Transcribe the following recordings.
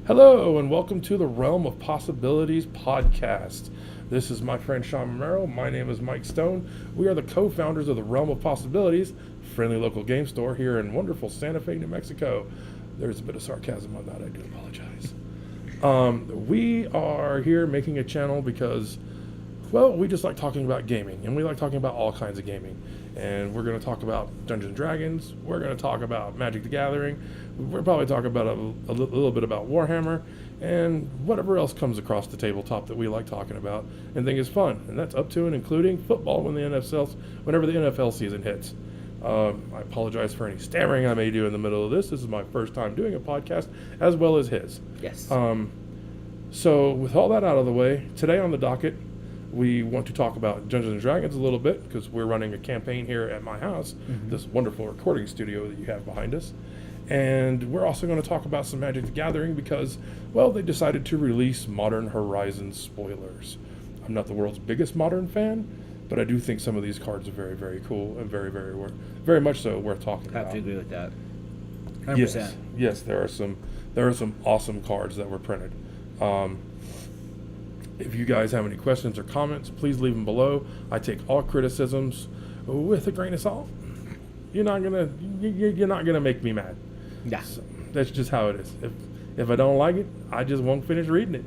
Hello, and welcome to the Realm of Possibilities podcast. This is my friend Sean Romero. My name is Mike Stone. We are the co-founders of the Realm of Possibilities, friendly local game store here in wonderful Santa Fe, New Mexico. There's a bit of sarcasm on that. I do apologize. We are here making a channel because, well, we just like talking about gaming, and we like talking about all kinds of gaming. And we're going to talk about Dungeons & Dragons. We're going to talk about Magic the Gathering. We're probably talking about a little bit about Warhammer and whatever else comes across the tabletop that we like talking about and think is fun. And that's up to and including football whenever the NFL season hits. I apologize for any stammering I may do in the middle of this. This is my first time doing a podcast as well as his. Yes. So with all that out of the way, today on the docket, we want to talk about Dungeons & Dragons a little bit because we're running a campaign here at my house, this wonderful recording studio that you have behind us. And we're also going to talk about some Magic the Gathering because, well, they decided to release Modern Horizons spoilers. I'm not the world's biggest Modern fan, but I do think some of these cards are very, very cool and very much so worth talking about. I have to agree with that. 100%. Yes, there are some awesome cards that were printed. If you guys have any questions or comments, please leave them below. I take all criticisms with a grain of salt. You're not gonna make me mad. Yeah. So that's just how it is. If I don't like it, I just won't finish reading it.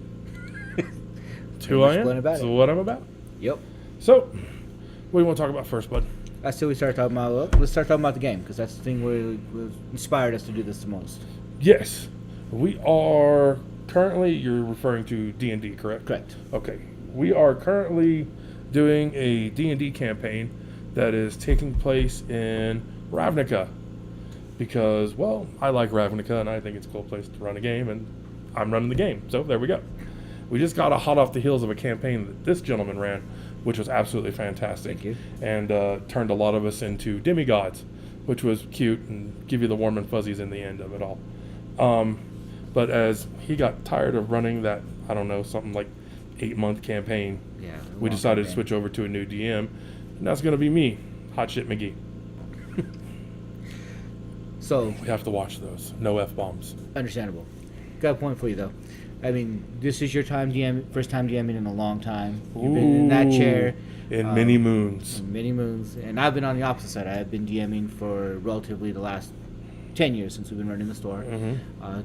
It's who I am. It's what I'm about. Yep. So, what do you want to talk about first, bud? Let's start talking about. Let's start talking about the game because that's the thing where inspired us to do this the most. Yes, we are currently. You're referring to D&D, correct? Correct. Okay, we are currently doing a D&D campaign that is taking place in Ravnica because, well, I like Ravnica and I think it's a cool place to run a game, and I'm running the game. So there we go. We just got a hot off the heels of a campaign that this gentleman ran, which was absolutely fantastic. Thank you. And turned a lot of us into demigods, which was cute and give you the warm and fuzzies in the end of it all. But as he got tired of running that, I don't know, something like 8-month campaign, we decided to switch over to a new DM, and that's going to be me, Hot Shit McGee. So we have to watch those. No F-bombs. Understandable. Got a point for you though. I mean, this is your first time DMing in a long time. You've been in that chair. In many moons. And I've been on the opposite side. I've been DMing for relatively the last 10 years since we've been running the store.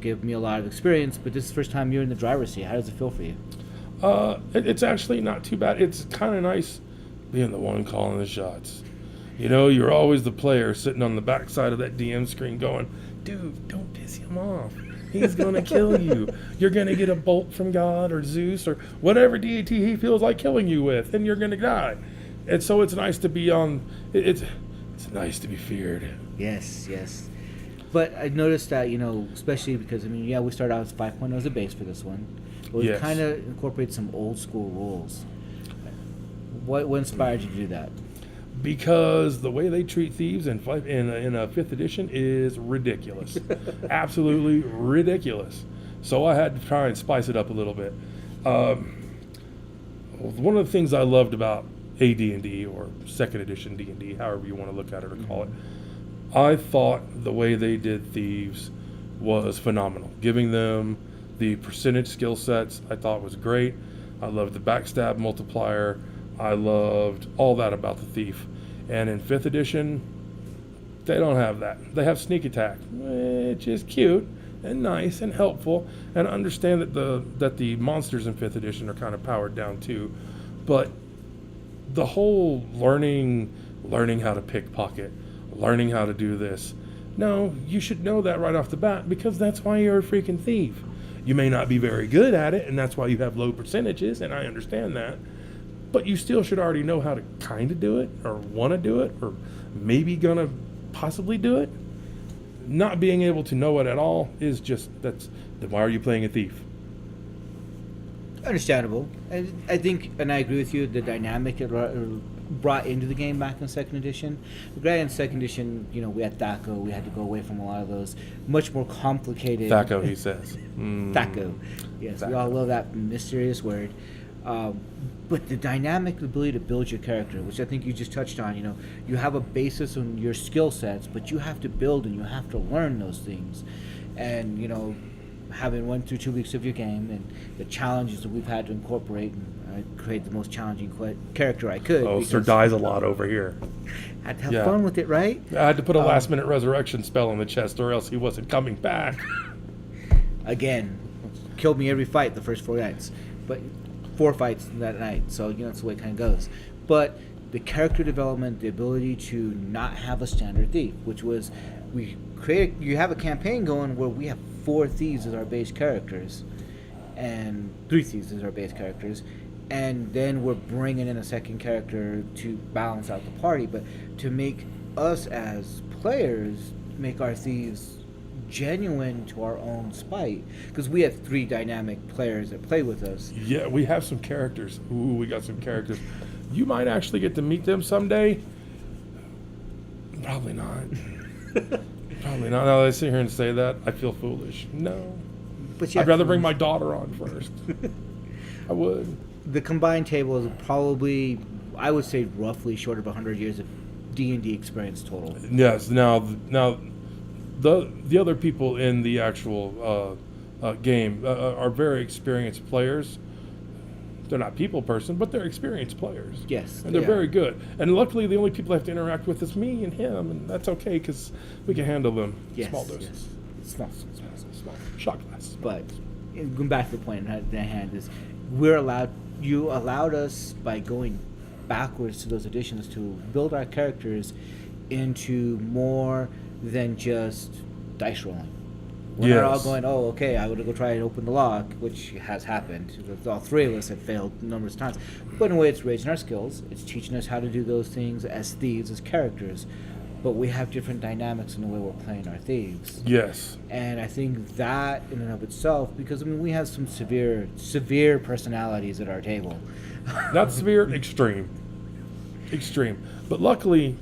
Gave me a lot of experience, but this is the first time you're in the driver's seat. How does it feel for you? It's actually not too bad. It's kind of nice being the one calling the shots. You know, you're always the player sitting on the back side of that DM screen going, dude, don't piss him off. He's going to kill you. You're going to get a bolt from God or Zeus or whatever deity he feels like killing you with, and you're going to die. And so it's nice to be on, it's nice to be feared. Yes. But I noticed that, especially because, we started out with 5.0 as a base for this one. But we kind of incorporated some old school rules. What inspired you to do that? Because the way they treat thieves in a 5th edition is ridiculous. Absolutely ridiculous. So I had to try and spice it up a little bit. One of the things I loved about AD&D or 2nd edition D&D, however you want to look at it or call it, I thought the way they did thieves was phenomenal. Giving them the percentage skill sets I thought was great. I loved the backstab multiplier. I loved all that about the thief. And in 5th edition, they don't have that. They have sneak attack, which is cute and nice and helpful. And I understand that the monsters in 5th edition are kind of powered down too. But the whole learning how to pickpocket, learning how to do this, no, you should know that right off the bat because that's why you're a freaking thief. You may not be very good at it, and that's why you have low percentages, and I understand that. But you still should already know how to kind of do it or want to do it or maybe going to possibly do it. Not being able to know it at all is just, then why are you playing a thief? Understandable. I think, and I agree with you, the dynamic it brought into the game back in 2nd edition. Granted, in 2nd edition, we had THAC0, we had to go away from a lot of those much more complicated... THAC0, he says. THAC0. Yes, THAC0. We all love that mysterious word. But the dynamic ability to build your character, which I think you just touched on, you have a basis on your skill sets, but you have to build and you have to learn those things. And, having went through 2 weeks of your game and the challenges that we've had to incorporate and create the most challenging character I could. Oh, Sir dies a lot over here. I had to have fun with it, right? I had to put a last-minute resurrection spell on the chest, or else he wasn't coming back. Again, killed me every fight the first 4 nights, but 4 fights that night. So that's the way it kind of goes. But the character development, the ability to not have a standard thief, which was you have a campaign going where we have 4 thieves as our base characters, and 3 thieves as our base characters, and then we're bringing in a second character to balance out the party. But to make us as players make our thieves genuine to our own spite, because we have 3 dynamic players that play with us. Yeah, we have some characters. Ooh, we got some characters. You might actually get to meet them someday. Probably not. Probably not. Now that I sit here and say that, I feel foolish. No. But I'd rather bring my daughter on first. I would. The combined table is probably, I would say, roughly short of 100 years of D&D experience total. Yes. Now, the other people in the actual game are very experienced players. They're not people person, but they're experienced players. Yes. And they're very good. And luckily, the only people I have to interact with is me and him, and that's okay because we can handle them. Yes, Small doses. yes. Small. Shot glass. But going back to the point at hand is you allowed us, by going backwards to those editions, to build our characters into more than just dice rolling. We're not all going, oh, okay, I would go try and open the lock, which has happened. All 3 of us have failed numerous times. But in a way, it's raising our skills. It's teaching us how to do those things as thieves, as characters. But we have different dynamics in the way we're playing our thieves. Yes. And I think that in and of itself, because we have some severe personalities at our table. Not severe, extreme. But luckily,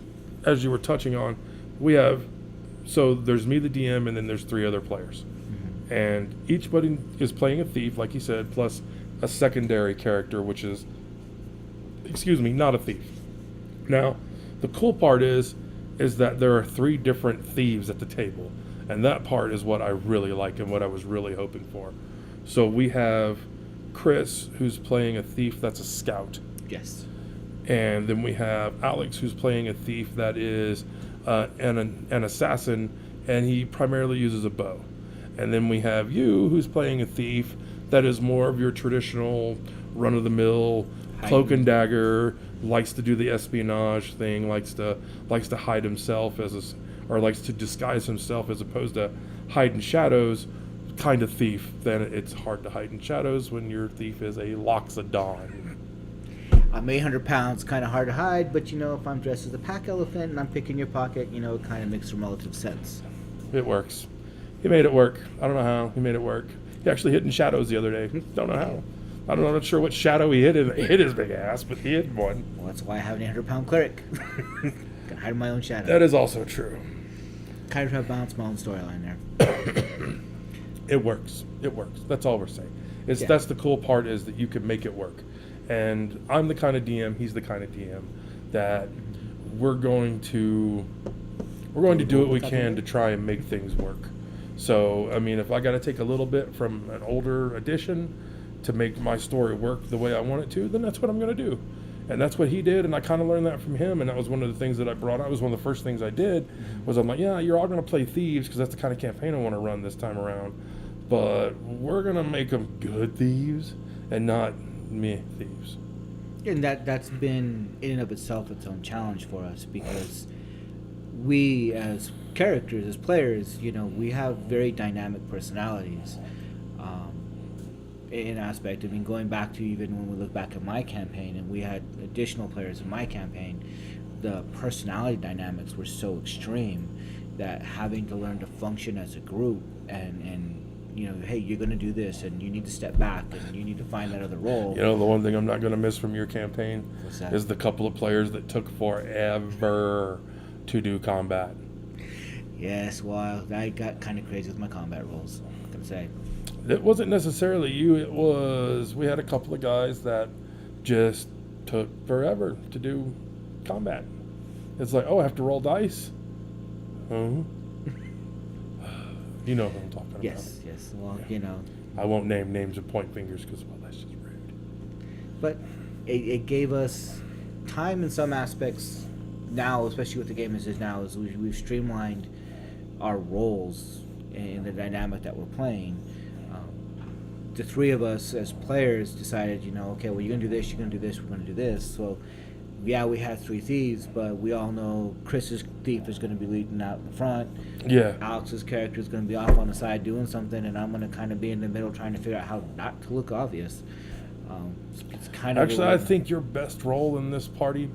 as you were touching on, so there's me, the DM, and then there's 3 other players. Mm-hmm. And each buddy is playing a thief, like you said, plus a secondary character, which is, not a thief. Now, the cool part is that there are 3 different thieves at the table. And that part is what I really like and what I was really hoping for. So we have Chris, who's playing a thief that's a scout. Yes. And then we have Alex, who's playing a thief that is an assassin, and he primarily uses a bow. And then we have you, who's playing a thief that is more of your traditional run-of-the-mill cloak and dagger, likes to do the espionage thing, likes to hide himself or likes to disguise himself as opposed to hide in shadows kind of thief. Then it's hard to hide in shadows when your thief is a Loxodon. I'm 800 pounds, kind of hard to hide, but if I'm dressed as a pack elephant and I'm picking your pocket, it kind of makes some relative sense. It works. He made it work. I don't know how. He made it work. He actually hid in shadows the other day. Don't know how. I'm not sure what shadow he hid his big ass, but he hid one. Well, that's why I have an 800-pound cleric. Can hide in my own shadow. That is also true. Kind of try to balance my own storyline there. It works. That's all we're saying. That's the cool part, is that you can make it work. And I'm the kind of DM, he's the kind of DM that we're going to do what we can to try and make things work. So, if I got to take a little bit from an older edition to make my story work the way I want it to, then that's what I'm going to do. And that's what he did, and I kind of learned that from him, and that was one of the things that I brought out. It was one of the first things I did, was I'm like, yeah, you're all going to play thieves, because that's the kind of campaign I want to run this time around. But we're going to make them good thieves, and not meh thieves. And that's been, in and of itself, its own challenge for us, because we, as characters, as players, we have very dynamic personalities. In aspect, going back to even when we look back at my campaign, and we had additional players in my campaign, the personality dynamics were so extreme that having to learn to function as a group and hey, you're going to do this, and you need to step back, and you need to find that other role. The one thing I'm not going to miss from your campaign is the couple of players that took forever to do combat. Yes, well, I got kind of crazy with my combat rolls, I can say. It wasn't necessarily you, we had a couple of guys that just took forever to do combat. It's like, oh, I have to roll dice? You know who I'm talking Yes, yes. Well, Yeah. I won't name names and point fingers because, well, that's just rude. but it gave us time in some aspects. Now, especially with the game as it is now, is we've streamlined our roles in the dynamic that we're playing. The three of us as players decided, okay, well, you're gonna do this, you're gonna do this, we're gonna do this. So, yeah, we had three thieves, but we all know Chris's thief is gonna be leading out in the front. Yeah. Alex's character is gonna be off on the side doing something, and I'm gonna kind of be in the middle trying to figure out how not to look obvious. It's kind of Actually, I think your best role in this party,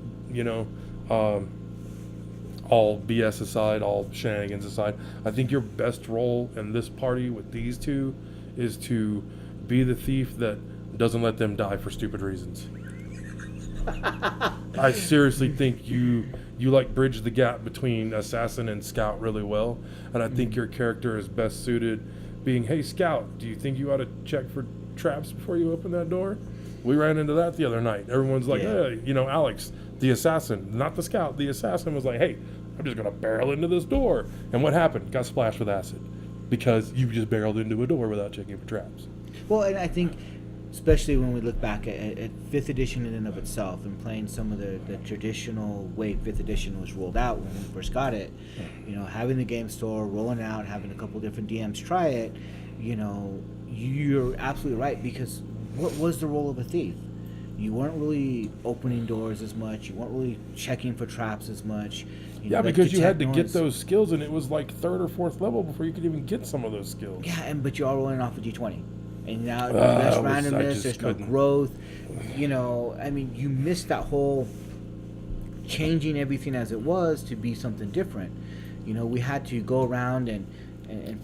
all BS aside, all shenanigans aside, I think your best role in this party with these two is to be the thief that doesn't let them die for stupid reasons. I seriously think you like bridge the gap between assassin and scout really well, and I think your character is best suited being, hey scout, do you think you ought to check for traps before you open that door? We ran into that the other night. Everyone's like, Yeah. hey, Alex, the assassin, not the scout, the assassin was like, hey, I'm just gonna barrel into this door. And what happened? Got splashed with acid because you just barreled into a door without checking for traps. Well, and I think, especially when we look back at 5th edition in and of itself and playing some of the traditional way 5th edition was rolled out when we first got it, having the game store, rolling out, having a couple different DMs try it, you're absolutely right, because what was the role of a thief? You weren't really opening doors as much. You weren't really checking for traps as much. Yeah, because you had to get those skills, and it was like 3rd or 4th level before you could even get some of those skills. Yeah, but you're all rolling off a d20. And now there's randomness, there's no growth. You missed that whole changing everything as it was to be something different. We had to go around and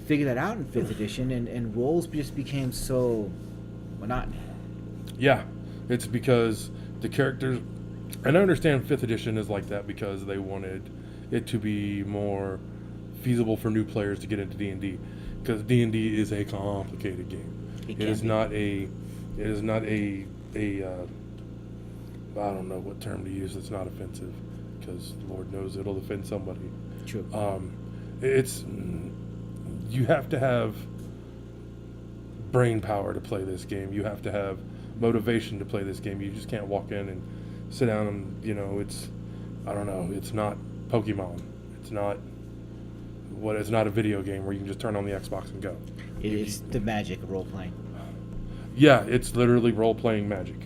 figure that out in 5th edition, and roles just became so monotonous. Yeah, it's because the characters, and I understand 5th edition is like that because they wanted it to be more feasible for new players to get into D&D, because D&D is a complicated game. It is not a I don't know what term to use that's not offensive, because Lord knows it'll offend somebody. True. You have to have brain power to play this game. You have to have motivation to play this game. You just can't walk in and sit down and, it's not Pokemon. It's not a video game where you can just turn on the Xbox and go. It is the magic of role-playing. Yeah, it's literally role-playing Magic.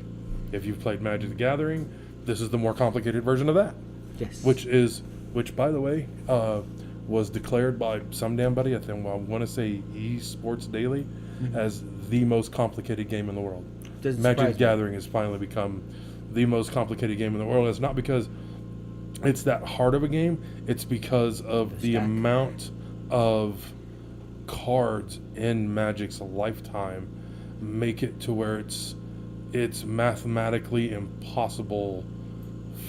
If you've played Magic the Gathering, this is the more complicated version of that. Yes. Which by the way, was declared by some damn buddy, I want to say Esports Daily, as the most complicated game in the world. Magic the Gathering has finally become the most complicated game in the world. It's not because it's that hard of a game, it's because of the amount of cards in Magic's lifetime make it to where it's mathematically impossible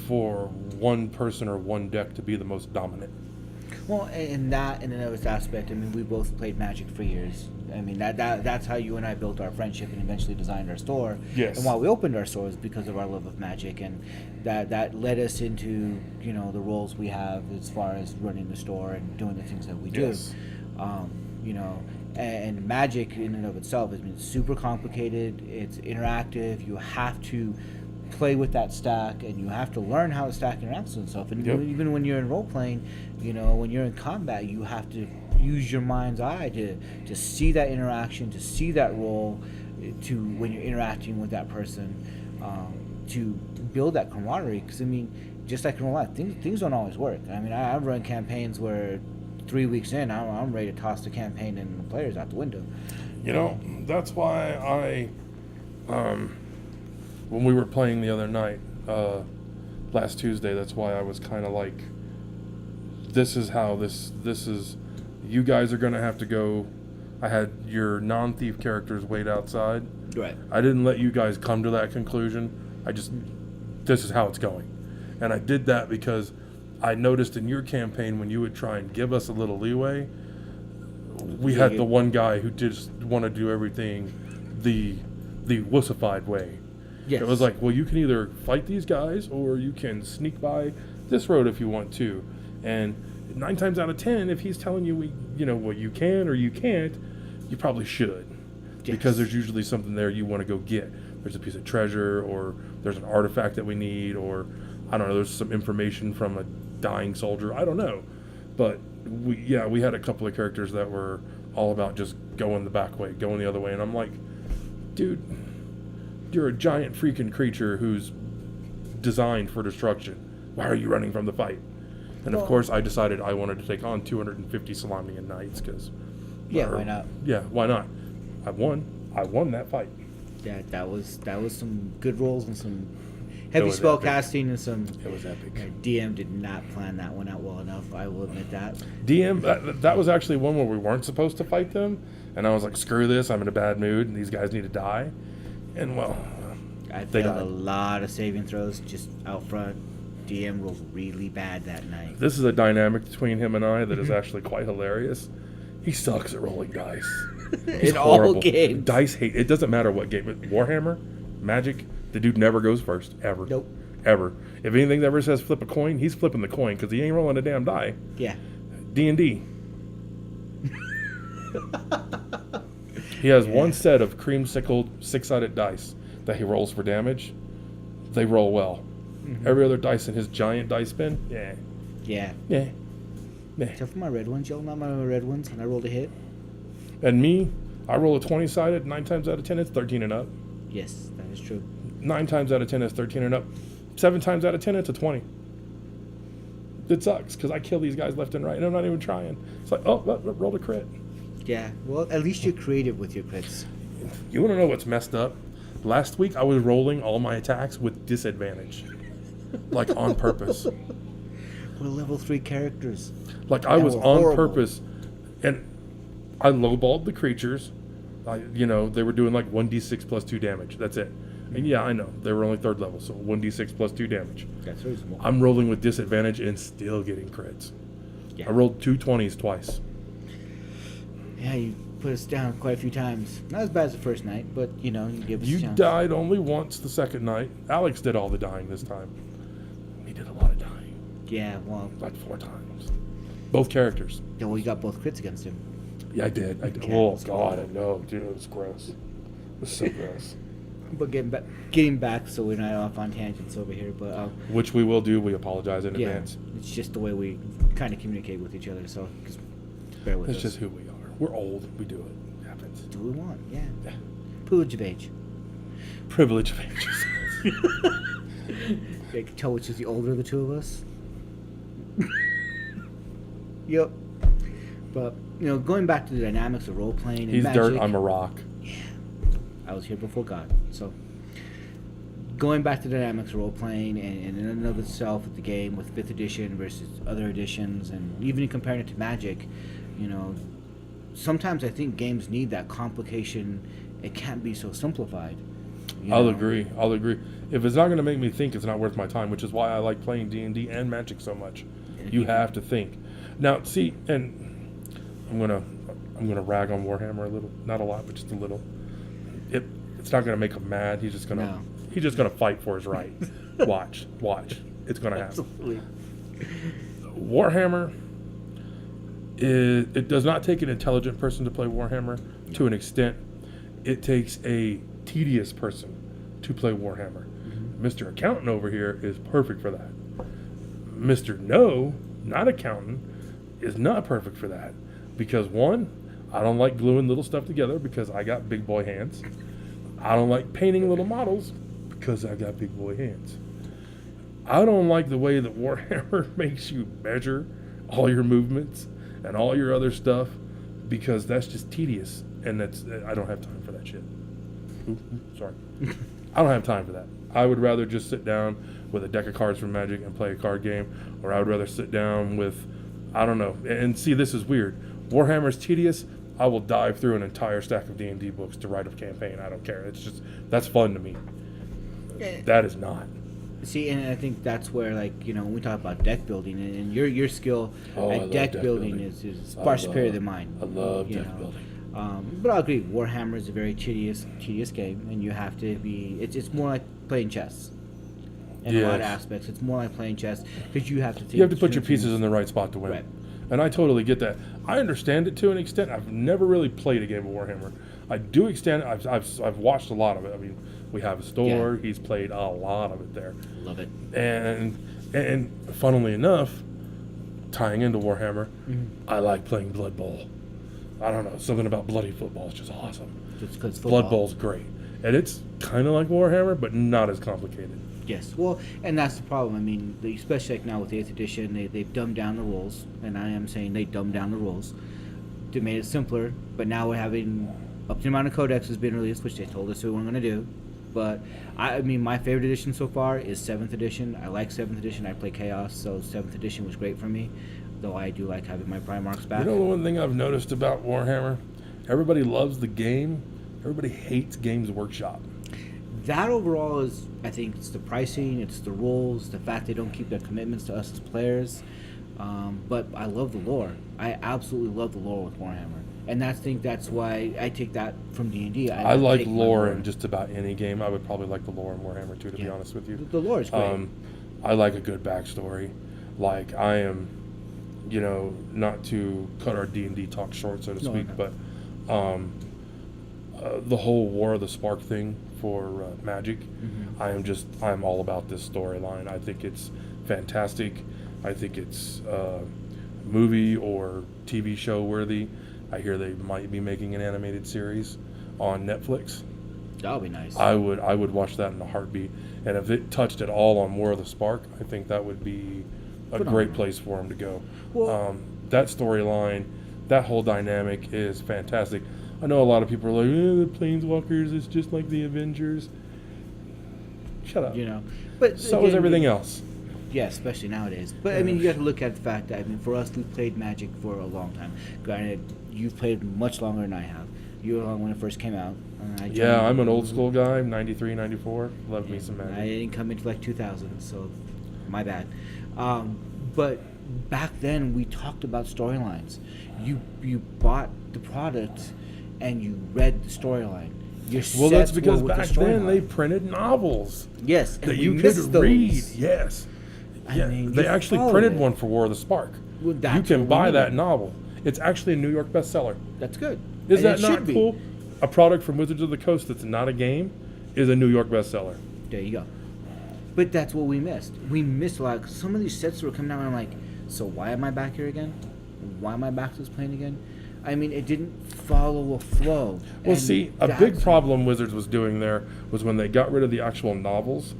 for one person or one deck to be the most dominant. Well, and that in another aspect, we both played Magic for years. That's how you and I built our friendship and eventually designed our store. Yes. And why we opened our store is because of our love of Magic, and that led us into the roles we have as far as running the store and doing the things that we do. Yes. And Magic in and of itself has been super complicated. It's interactive. You have to play with that stack, and you have to learn how the stack interacts with itself. And even when you're in role playing, when you're in combat, you have to use your mind's eye to see that interaction, to see that role, to when you're interacting with that person, to build that camaraderie. Because just like in real life, things don't always work. I've run campaigns where 3 weeks in, I'm ready to toss the campaign and the players out the window. That's why when we were playing the other night, last Tuesday, that's why I was kind of like, this is how this is, you guys are going to have to go. I had your non-thief characters wait outside. Right. I didn't let you guys come to that conclusion. This is how it's going. And I did that because I noticed in your campaign, when you would try and give us a little leeway, we had the one guy who just want to do everything the wussified way. Yes. It was like, well, you can either fight these guys or you can sneak by this road if you want to. And 9 times out of 10, if he's telling you what you can or you can't, you probably should, because there's usually something there you want to go get. There's a piece of treasure, or there's an artifact that we need, or I don't know, there's some information from a dying soldier. I don't know, but we had a couple of characters that were all about just going the back way, going the other way, and I'm like, dude, you're a giant freaking creature who's designed for destruction. Why are you running from the fight? And of course, I decided I wanted to take on 250 Salamian knights because. Yeah, why not? Yeah, why not? I won that fight. Yeah, that was some good rolls and some heavy spell casting and some. It was epic. DM did not plan that one out well enough. I will admit that. DM, that was actually one where we weren't supposed to fight them, and I was like, screw this, I'm in a bad mood, and these guys need to die. And well, I failed a lot of saving throws just out front. DM rolled really bad that night. This is a dynamic between him and I that is actually quite hilarious. He sucks at rolling dice. In all games. Dice hate. It doesn't matter what game. Warhammer, Magic, the dude never goes first, ever. Nope. Ever. If anything ever says flip a coin, he's flipping the coin because he ain't rolling a damn die. Yeah. D&D. He has one set of creamsicled 6-sided dice that he rolls for damage. They roll well. Mm-hmm. Every other dice in his giant dice bin, Yeah. Except for my red ones, y'all. Not my red ones, and I rolled a hit. And me, I roll a 20-sided. 9 times out of 10, it's 13 and up. Yes, that is true. 9 times out of 10, it's 13 and up. 7 times out of 10, it's a 20. It sucks because I kill these guys left and right, and I'm not even trying. It's like, roll a crit. Yeah. Well, at least you're creative with your crits. You want to know what's messed up? Last week, I was rolling all my attacks with disadvantage, like on purpose. We're level 3 characters. Like I was on purpose, and I lowballed the creatures. They were doing like 1d6 plus 2 damage. That's it. And yeah, I know they were only 3rd level, so 1d6 plus 2 damage. That's reasonable. I'm rolling with disadvantage and still getting crits. Yeah. I rolled 2 20s twice. Yeah, you put us down quite a few times. Not as bad as the first night, but you give us a chance. You died only once the second night. Alex did all the dying this time. He did a lot of dying. Yeah, well, like 4 times. Both characters. Yeah, well, you got both crits against him. Yeah, I did. Oh God, I know, dude. It was gross. It was so gross. But getting back, so we're not off on tangents over here. But which we will do. We apologize in advance. It's just the way we kind of communicate with each other. So just bear with us. It's just who we are. We're old. We do it. It happens. Do what we want. Yeah. Privilege of age. Privilege of age. I can tell which is the older of the two of us. Yep. But going back to the dynamics of role playing and He's Magic, dirt, I'm a rock. Yeah. I was here before God. So going back to the dynamics of role playing and in and of itself with the game with 5th edition versus other editions, and even comparing it to Magic, sometimes I think games need that complication. It can't be so simplified. I'll agree. If it's not going to make me think, it's not worth my time, which is why I like playing D&D and Magic so much. You have to think. Now, see, and I'm gonna rag on Warhammer a little, not a lot, but just a little. It's not gonna make him mad. He's just gonna fight for his right. Watch, it's gonna happen. Absolutely. Warhammer it does not take an intelligent person to play Warhammer. To an extent, it takes a tedious person to play Warhammer. Mm-hmm. Mr. Accountant over here is perfect for that. Mr. No, not accountant, is not perfect for that. Because one, I don't like gluing little stuff together because I got big boy hands. I don't like painting little models because I got big boy hands. I don't like the way that Warhammer makes you measure all your movements and all your other stuff because that's just tedious, and I don't have time for that shit. Sorry. I don't have time for that. I would rather just sit down with a deck of cards from Magic and play a card game, or I would rather sit down with, I don't know, and see, this is weird. Warhammer's tedious. I will dive through an entire stack of D&D books to write a campaign. I don't care. It's just, that's fun to me. That is not. See, and I think that's where, when we talk about deck building, and your skill at deck building is far superior than mine. I love deck building. But I agree, Warhammer is a very tedious game, and you have to be. It's more like playing chess. In a lot of aspects, it's more like playing chess because you have to. You have to put your pieces in the right spot to win. Right. And I totally get that. I understand it to an extent. I've never really played a game of Warhammer. I do extend. I've watched a lot of it. I mean, we have a store. Yeah. He's played a lot of it there. Love it. And funnily enough, tying into Warhammer, I like playing Blood Bowl. I don't know, something about bloody football is just awesome. Just because Blood Bowl's great, and it's kind of like Warhammer, but not as complicated. Yes, well, and that's the problem. I mean, especially like now with the 8th edition, they've dumbed down the rules, and I am saying they dumbed down the rules to make it simpler. But now we're having up to the amount of codexes being released, which they told us we weren't going to do. But I mean, my favorite edition so far is 7th edition. I like 7th edition. I play Chaos, so 7th edition was great for me. Though I do like having my Primarchs back. You know, the one thing I've noticed about Warhammer, everybody loves the game. Everybody hates Games Workshop. That overall is, I think, it's the pricing, it's the rules, the fact they don't keep their commitments to us as players. But I love the lore. I absolutely love the lore with Warhammer, and I think that's why I take that from D&D. I like lore in just about any game. I would probably like the lore in Warhammer too, to be honest with you. The lore is great. I like a good backstory. Like, I am, you know, not to cut our D&D talk short, so to speak, but the whole War of the Spark thing for Magic, I'm all about this storyline. I think it's fantastic. I think it's movie or TV show worthy. I hear they might be making an animated series on Netflix. That would be nice. I would watch that in a heartbeat. And if it touched at all on War of the Spark, I think that would be a great place for them to go. Well, that storyline, that whole dynamic is fantastic. I know a lot of people are like, the Planeswalkers is just like the Avengers. Shut up. You know, but so again, is everything else. Yeah, especially nowadays. But I mean, you have to look at the fact that, I mean, for us, we've played Magic for a long time. Granted, you've played much longer than I have. You were on when it first came out. Yeah, I'm an old school guy. 93, 94. Love me some Magic. I didn't come into like 2000, so my bad. But back then, we talked about storylines. You bought the product and you read the storyline. Well, that's because back then they printed novels. Yes, that you could read. Yes. Yeah, mean, they actually printed one for War of the Spark. Well, you can buy that novel. It's actually a New York bestseller. That's good. Is that not cool? A product from Wizards of the Coast that's not a game is a New York bestseller. There you go. But that's what we missed. We missed a lot. Some of these sets were coming out and I'm like, so why am I back here again? Why am I back to this plane again? I mean, it didn't follow a flow. Well, see, a big problem Wizards was doing there was when they got rid of the actual novels,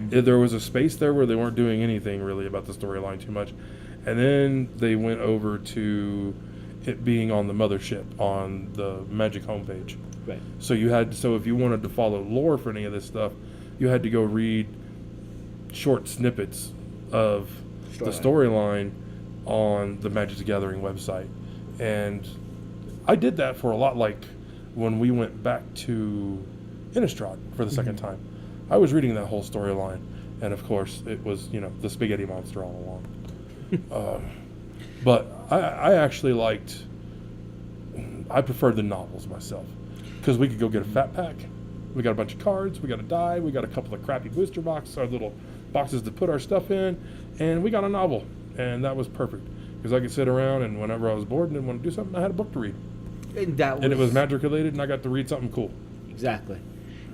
there was a space there where they weren't doing anything really about the storyline too much. And then they went over to it being on the mothership, on the Magic homepage. Right. So if you wanted to follow lore for any of this stuff, you had to go read short snippets of the storyline on the Magic the Gathering website. And I did that for a lot, like when we went back to Innistrad for the second time. I was reading that whole storyline, and of course it was, the spaghetti monster all along. But I actually I preferred the novels myself, because we could go get a fat pack. We got a bunch of cards, we got a die, we got a couple of crappy booster boxes, our little boxes to put our stuff in, and we got a novel, and that was perfect. Because I could sit around, and whenever I was bored and didn't want to do something, I had a book to read. And it was Magic related, and I got to read something cool. Exactly.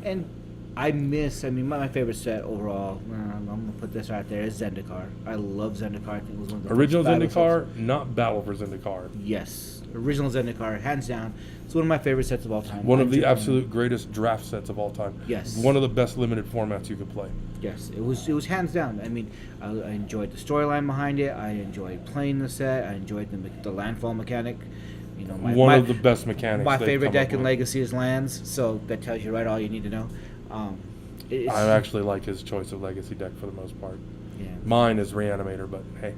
And my favorite set overall, I'm going to put this right there, is Zendikar. I love Zendikar. I think it was one of the original Zendikar, not Battle for Zendikar. Yes. Original Zendikar, hands down. It's one of my favorite sets of all time. One of the absolute greatest draft sets of all time. Yes. One of the best limited formats you could play. Yes, it was hands down. I mean, I enjoyed the storyline behind it. I enjoyed playing the set. I enjoyed the landfall mechanic. One of the best mechanics. My favorite deck in Legacy is lands, so that tells you right all you need to know. I actually like his choice of Legacy deck for the most part. Yeah. Mine is Reanimator, but hey.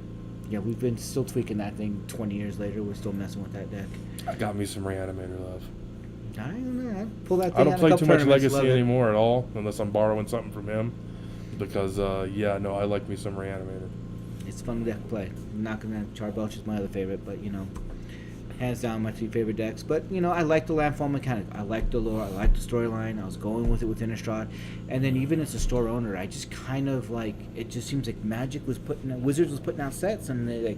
Yeah, we've been still tweaking that thing 20 years later. We're still messing with that deck. I got me some Reanimator love. I don't know. I pull that thing I don't play too much Legacy anymore anymore at all, unless I'm borrowing something from him. Because, I like me some Reanimator. It's fun deck to play. I'm not going to... Charbelch is my other favorite, but, hands down my two favorite decks. But, I like the landfall mechanic. I like the lore. I like the storyline. I was going with it with Innistrad. And then even as a store owner, I just kind of it just seems like Wizards was putting out sets, and they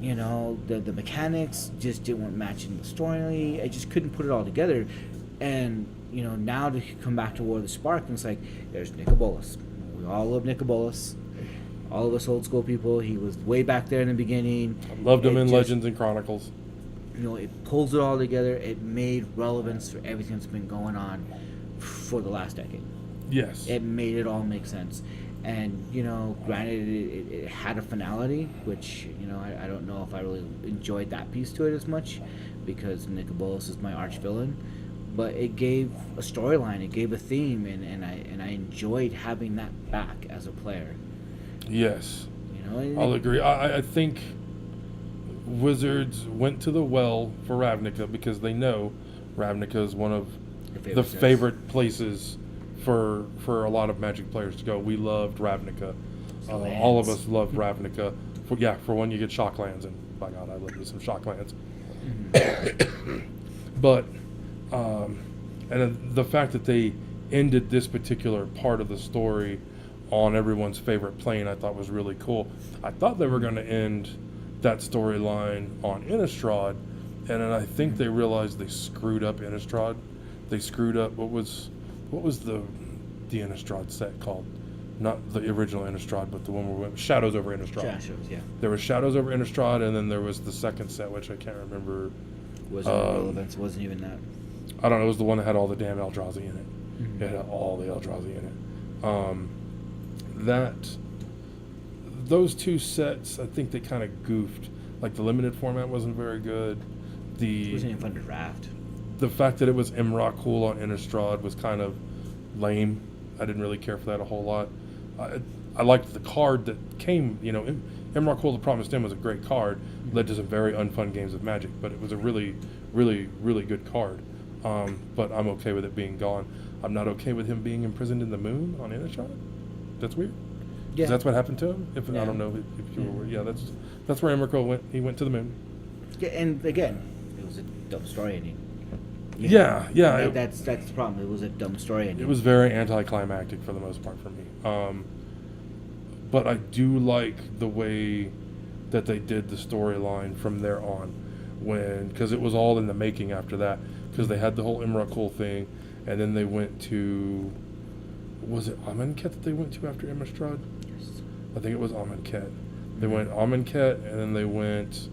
you know, the mechanics just weren't matching the story. I just couldn't put it all together. And, you know, now to come back to War of the Spark, and it's like, there's Nicol Bolas. We all love Nicol Bolas. All of us old school people. He was way back there in the beginning. I loved him It in just, Legends and Chronicles. You know, it pulls it all together. It made relevance for everything that's been going on for the last decade. Yes. It made it all make sense. And, you know, granted, it had a finality, which, you know, I don't know if I really enjoyed that piece to it as much, because Nicol Bolas is my arch villain. But it gave a storyline, it gave a theme, and I enjoyed having that back as a player. Yes. You know, I'll agree. I think Wizards went to the well for Ravnica because they know Ravnica is one of the favorite places for a lot of Magic players to go. We loved Ravnica. All of us loved Ravnica. For one, you get Shocklands, and by God, I lived with some Shocklands. But and the fact that they ended this particular part of the story on everyone's favorite plane, I thought was really cool. I thought they were going to end that storyline on Innistrad, and then I think they realized they screwed up Innistrad. They screwed up what was the Innistrad set called? Not the original Innistrad, but the one where we went Shadows over Innistrad. Shadows, yeah. There was Shadows over Innistrad, and then there was the second set, which I can't remember. Wasn't relevant. Wasn't even that. I don't know. It was the one that had all the damn Eldrazi in it. Mm-hmm. It had all the Eldrazi in it. Those two sets, I think they kind of goofed. Like the limited format wasn't very good. It wasn't even fun to draft. The fact that it was Emrakul on Innistrad was kind of lame. I didn't really care for that a whole lot. I liked the card that came, you know, Emrakul the Promised End was a great card, led to some very unfun games of Magic, but it was a really, really, really good card. But I'm okay with it being gone. I'm not okay with him being imprisoned in the moon on Innistrad. That's weird. Yeah. That's what happened to him. I Yeah. don't know if you were. Yeah, that's where Emrakul went. He went to the moon. Yeah, and again, it was a dumb story ending. You Yeah, know, yeah. That's the problem. It was a dumb story ending. It was very anticlimactic for the most part for me. But I do like the way that they did the storyline from there on, because it was all in the making after that. Because they had the whole Emrakul thing, and then they went to, was it Amonkhet that they went to after Innistrad? Yes. I think it was Amonkhet. They went Amonkhet, and then they went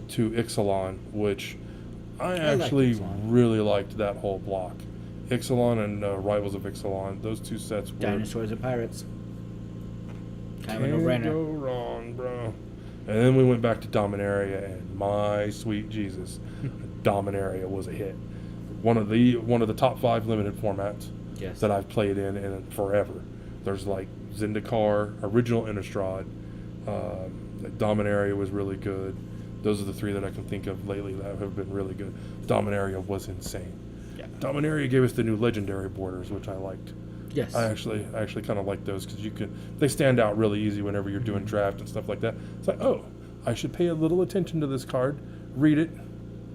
to Ixalan, which I actually really liked that whole block. Ixalan and Rivals of Ixalan, those two sets were... Dinosaurs and Pirates. Kind of a Can't no-brainer. go wrong, bro. And then we went back to Dominaria, and my sweet Jesus, Dominaria was a hit. One of the top 5 limited formats that I've played in forever. There's like Zendikar, original Innistrad, Dominaria was really good. Those are the 3 that I can think of lately that have been really good. Dominaria was insane. Yeah. Dominaria gave us the new legendary borders, which I liked. Yes. I actually kind of like those because they stand out really easy whenever you're doing draft and stuff like that. It's like, oh, I should pay a little attention to this card, read it.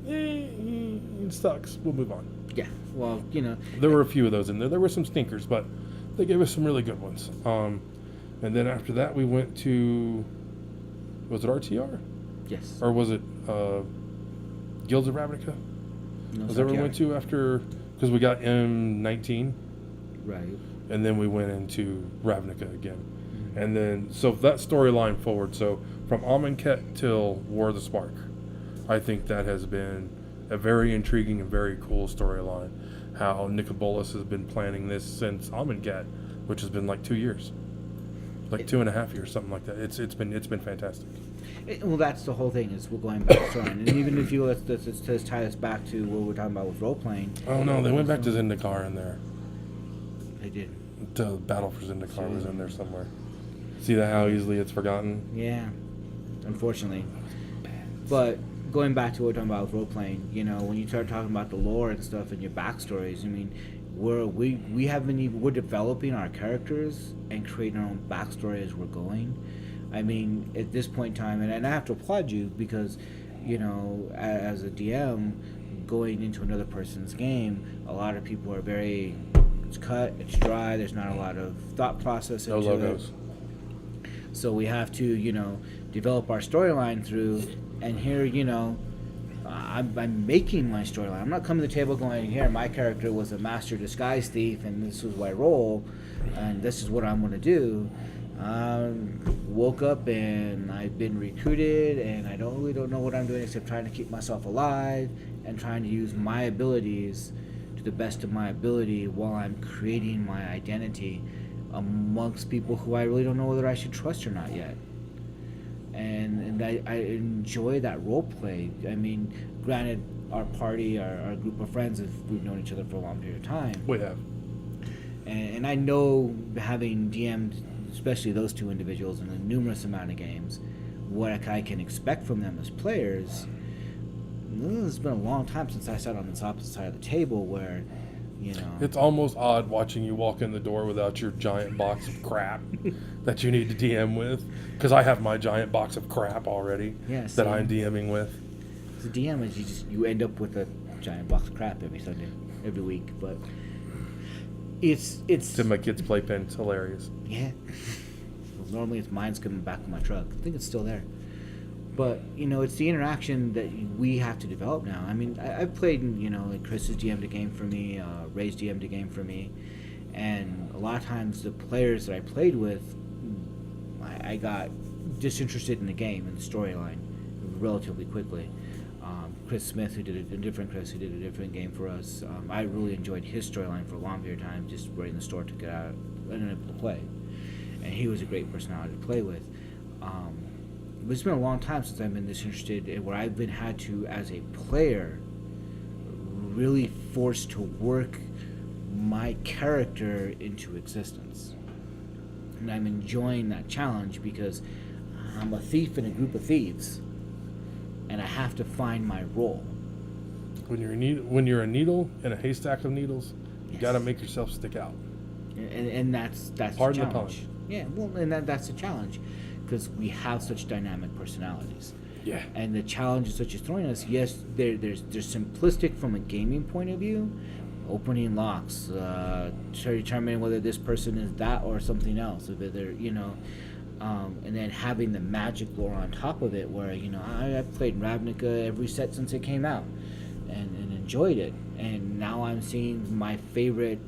It sucks. We'll move on. Yeah. Well, you know. There were a few of those in there. There were some stinkers, but they gave us some really good ones. And then after that, we went to, was it RTR? Yes. Or was it Guilds of Ravnica? No, Was that where we went to after? Because we got M19. Right. And then we went into Ravnica again. And then, so that storyline forward, so from Amonkhet till War of the Spark, I think that has been a very intriguing and very cool storyline. How Nicol Bolas has been planning this since Amonkhet, which has been like 2 years. Like 2.5 years, something like that. It's been fantastic. Well, that's the whole thing, is we're going back to and even if you let's tie this back to what we're talking about with role playing. Oh no, they went back to Zendikar in there. They did. The Battle for Zendikar was in there somewhere. See that how easily it's forgotten? Yeah, unfortunately. But going back to what we're talking about with role playing, you know, when you start talking about the lore and stuff and your backstories, I mean, we're developing our characters and creating our own backstory as we're going. I mean, at this point in time, and I have to applaud you because, you know, as a DM, going into another person's game, a lot of people are very, it's cut, it's dry, there's not a lot of thought process into No logos. it. So we have to, you know, develop our storyline through And here, I'm making my storyline. I'm not coming to the table going, here, my character was a master disguise thief, and this was my role, and this is what I'm going to do. Woke up and I've been recruited, and I don't know what I'm doing except trying to keep myself alive and trying to use my abilities to the best of my ability while I'm creating my identity amongst people who I really don't know whether I should trust or not yet. And I enjoy that role play. I mean, granted, our party, our group of friends, we've known each other for a long period of time. We have. And I know, having DM'd, especially those two individuals, in a numerous amount of games, what I can expect from them as players. It's been a long time since I sat on this opposite side of the table where, It's almost odd watching you walk in the door without your giant box of crap that you need to DM with. Because I have my giant box of crap already that I'm DMing with. The DM is you end up with a giant box of crap every week. But it's in my kid's playpen. It's hilarious. Yeah. Well, normally mine's coming back in my truck. I think it's still there. But, it's the interaction that we have to develop now. I mean, I've played, like Chris has DM'd a game for me, Ray's DM'd a game for me. And a lot of times the players that I played with, I got disinterested in the game and the storyline relatively quickly. Chris Smith, who did a different game for us, I really enjoyed his storyline for a long period of time, just running the store to get out and able to play. And he was a great personality to play with. But it's been a long time since I've been this interested in where I've been had to, as a player, really forced to work my character into existence. And I'm enjoying that challenge because I'm a thief in a group of thieves, and I have to find my role. When you're a needle in a haystack of needles, you got to make yourself stick out. And that's Pardon the the challenge. pun. Yeah, well, and that's the challenge, because we have such dynamic personalities. Yeah. And the challenges that you're throwing us, yes, there's simplistic from a gaming point of view, opening locks, determining whether this person is that or something else, whether they're, and then having the magic lore on top of it, where I've played Ravnica every set since it came out, and enjoyed it, and now I'm seeing my favorite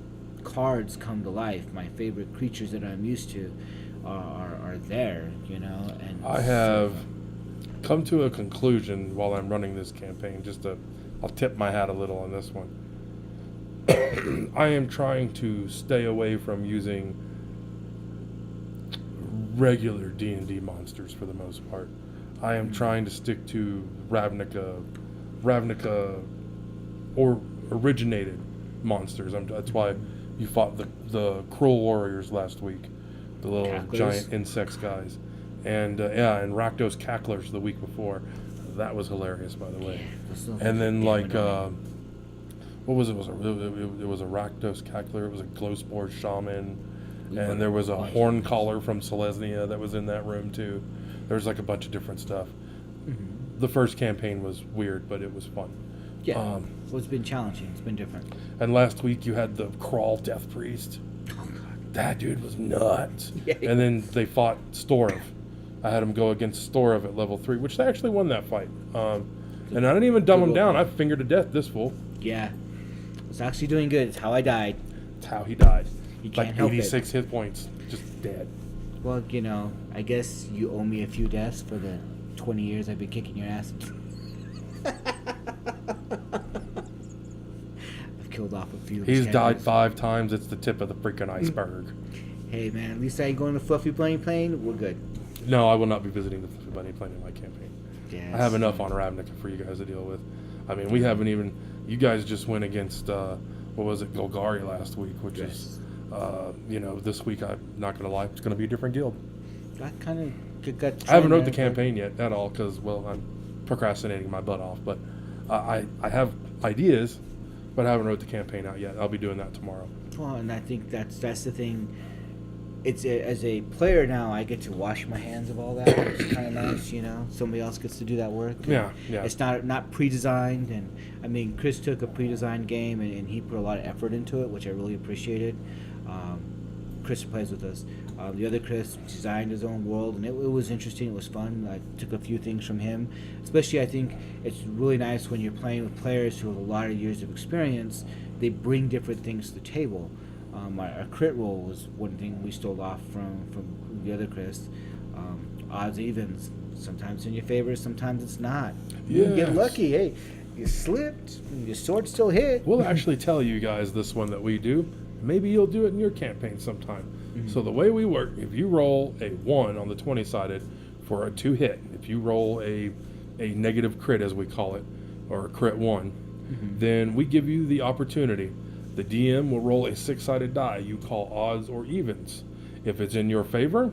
cards come to life, my favorite creatures that I'm used to are there, and I have come to a conclusion while I'm running this campaign. I'll tip my hat a little on this one. I am trying to stay away from using regular D&D monsters for the most part. I am trying to stick to Ravnica or originated monsters. That's why you fought the Cruel Warriors last week, the little Cacklers. giant insects guys, and and Rakdos Cacklers the week before. That was hilarious, by the way. And then what was it? It was a Rakdos Cackler. It was a Glowspore Shaman. And there was a horn collar from Selesnya that was in that room too. There's like a bunch of different stuff. Mm-hmm. The first campaign was weird, but it was fun. Yeah. Well, it's been challenging. It's been different. And last week you had the Crawl Death Priest. Oh, God. That dude was nuts. Yeah. And then they fought Storov. I had him go against Storov at level 3, which they actually won that fight. And I didn't even dumb him down. I fingered to death this fool. Yeah. It's actually doing good. It's how I died. It's how he died. You can't like help 86 hit points. Just dead. Well, I guess you owe me a few deaths for the 20 years I've been kicking your ass. I've killed off a few. He's died 5 times. It's the tip of the freaking iceberg. Hey, man, at least I ain't going to Fluffy Bunny Plane. We're good. No, I will not be visiting the Fluffy Bunny Plane in my campaign. Yes. I have enough on Ravnica for you guys to deal with. I mean, we haven't even... You guys just went against, what was it, Golgari last week, which is... this week, I'm not going to lie, it's going to be a different guild. I kind of got... I haven't wrote the campaign yet at all because, well, I'm procrastinating my butt off. But I have ideas, but I haven't wrote the campaign out yet. I'll be doing that tomorrow. Well, and I think that's the thing. It's as a player now, I get to wash my hands of all that, which is kind of nice, Somebody else gets to do that work. Yeah. It's not pre-designed, and I mean, Chris took a pre-designed game and he put a lot of effort into it, which I really appreciated. Chris plays with us. The other Chris designed his own world, and it was interesting. It was fun. I took a few things from him. Especially, I think it's really nice when you're playing with players who have a lot of years of experience. They bring different things to the table. Our crit roll was one thing we stole off from the other Chris. Odds, evens. Sometimes in your favor, sometimes it's not. You get lucky. Hey, you slipped. Your sword still hit. We'll actually tell you guys this one that we do. Maybe you'll do it in your campaign sometime. So the way we work, if you roll a 1 on the 20-sided for a 2 hit, if you roll a negative crit, as we call it, or a crit 1, then we give you the opportunity. The DM will roll a 6-sided die you call odds or evens. If it's in your favor,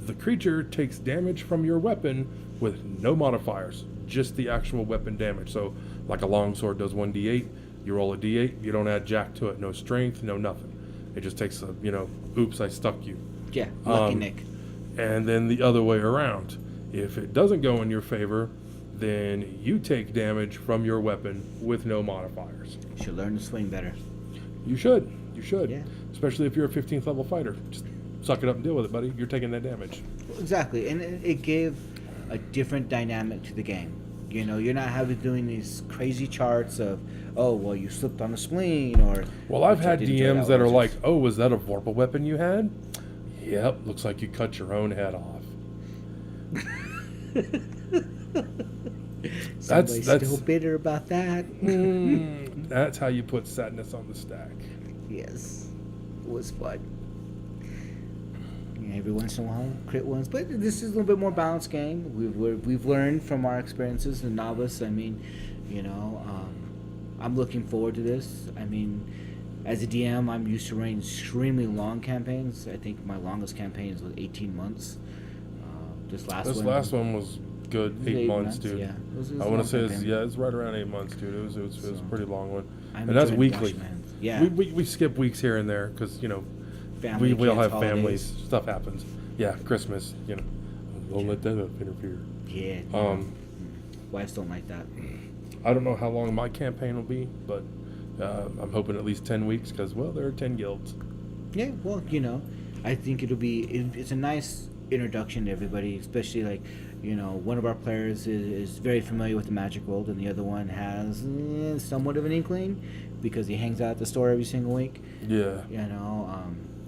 the creature takes damage from your weapon with no modifiers, just the actual weapon damage. So like a longsword does 1d8, you roll a d8, you don't add jack to it, no strength, no nothing. It just takes a, oops, I stuck you. Yeah, lucky Nick. And then the other way around. If it doesn't go in your favor, then you take damage from your weapon with no modifiers. You should learn to swing better. You should. Yeah. Especially if you're a 15th level fighter. Just suck it up and deal with it, buddy. You're taking that damage. Exactly, and it gave a different dynamic to the game. You're not having doing these crazy charts of, oh, well, you slipped on a spleen, or... Well, I've had DMs that are like, oh, was that a Vorpal weapon you had? Yep, looks like you cut your own head off. Somebody's still bitter about that. That's how you put sadness on the stack. Yes, it was fun. Every once in a while, crit ones, but this is a little bit more balanced game. We've learned from our experiences in Novice. I'm looking forward to this. As a DM, I'm used to running extremely long campaigns. I think my longest campaign was 18 months. This last one was good, 8 months, dude. Yeah, I want to say it's right around 8 months, dude. It was a pretty long one, and that's weekly. Yeah, we skip weeks here and there because family, we all have holidays. families. Stuff happens. Yeah, Christmas. Don't let that interfere. Yeah. Wives don't like that. I don't know how long my campaign will be, but I'm hoping at least 10 weeks because there are 10 guilds. Yeah, well, I think it's a nice introduction to everybody, especially one of our players is very familiar with the Magic world, and the other one has somewhat of an inkling because he hangs out at the store every single week. Yeah.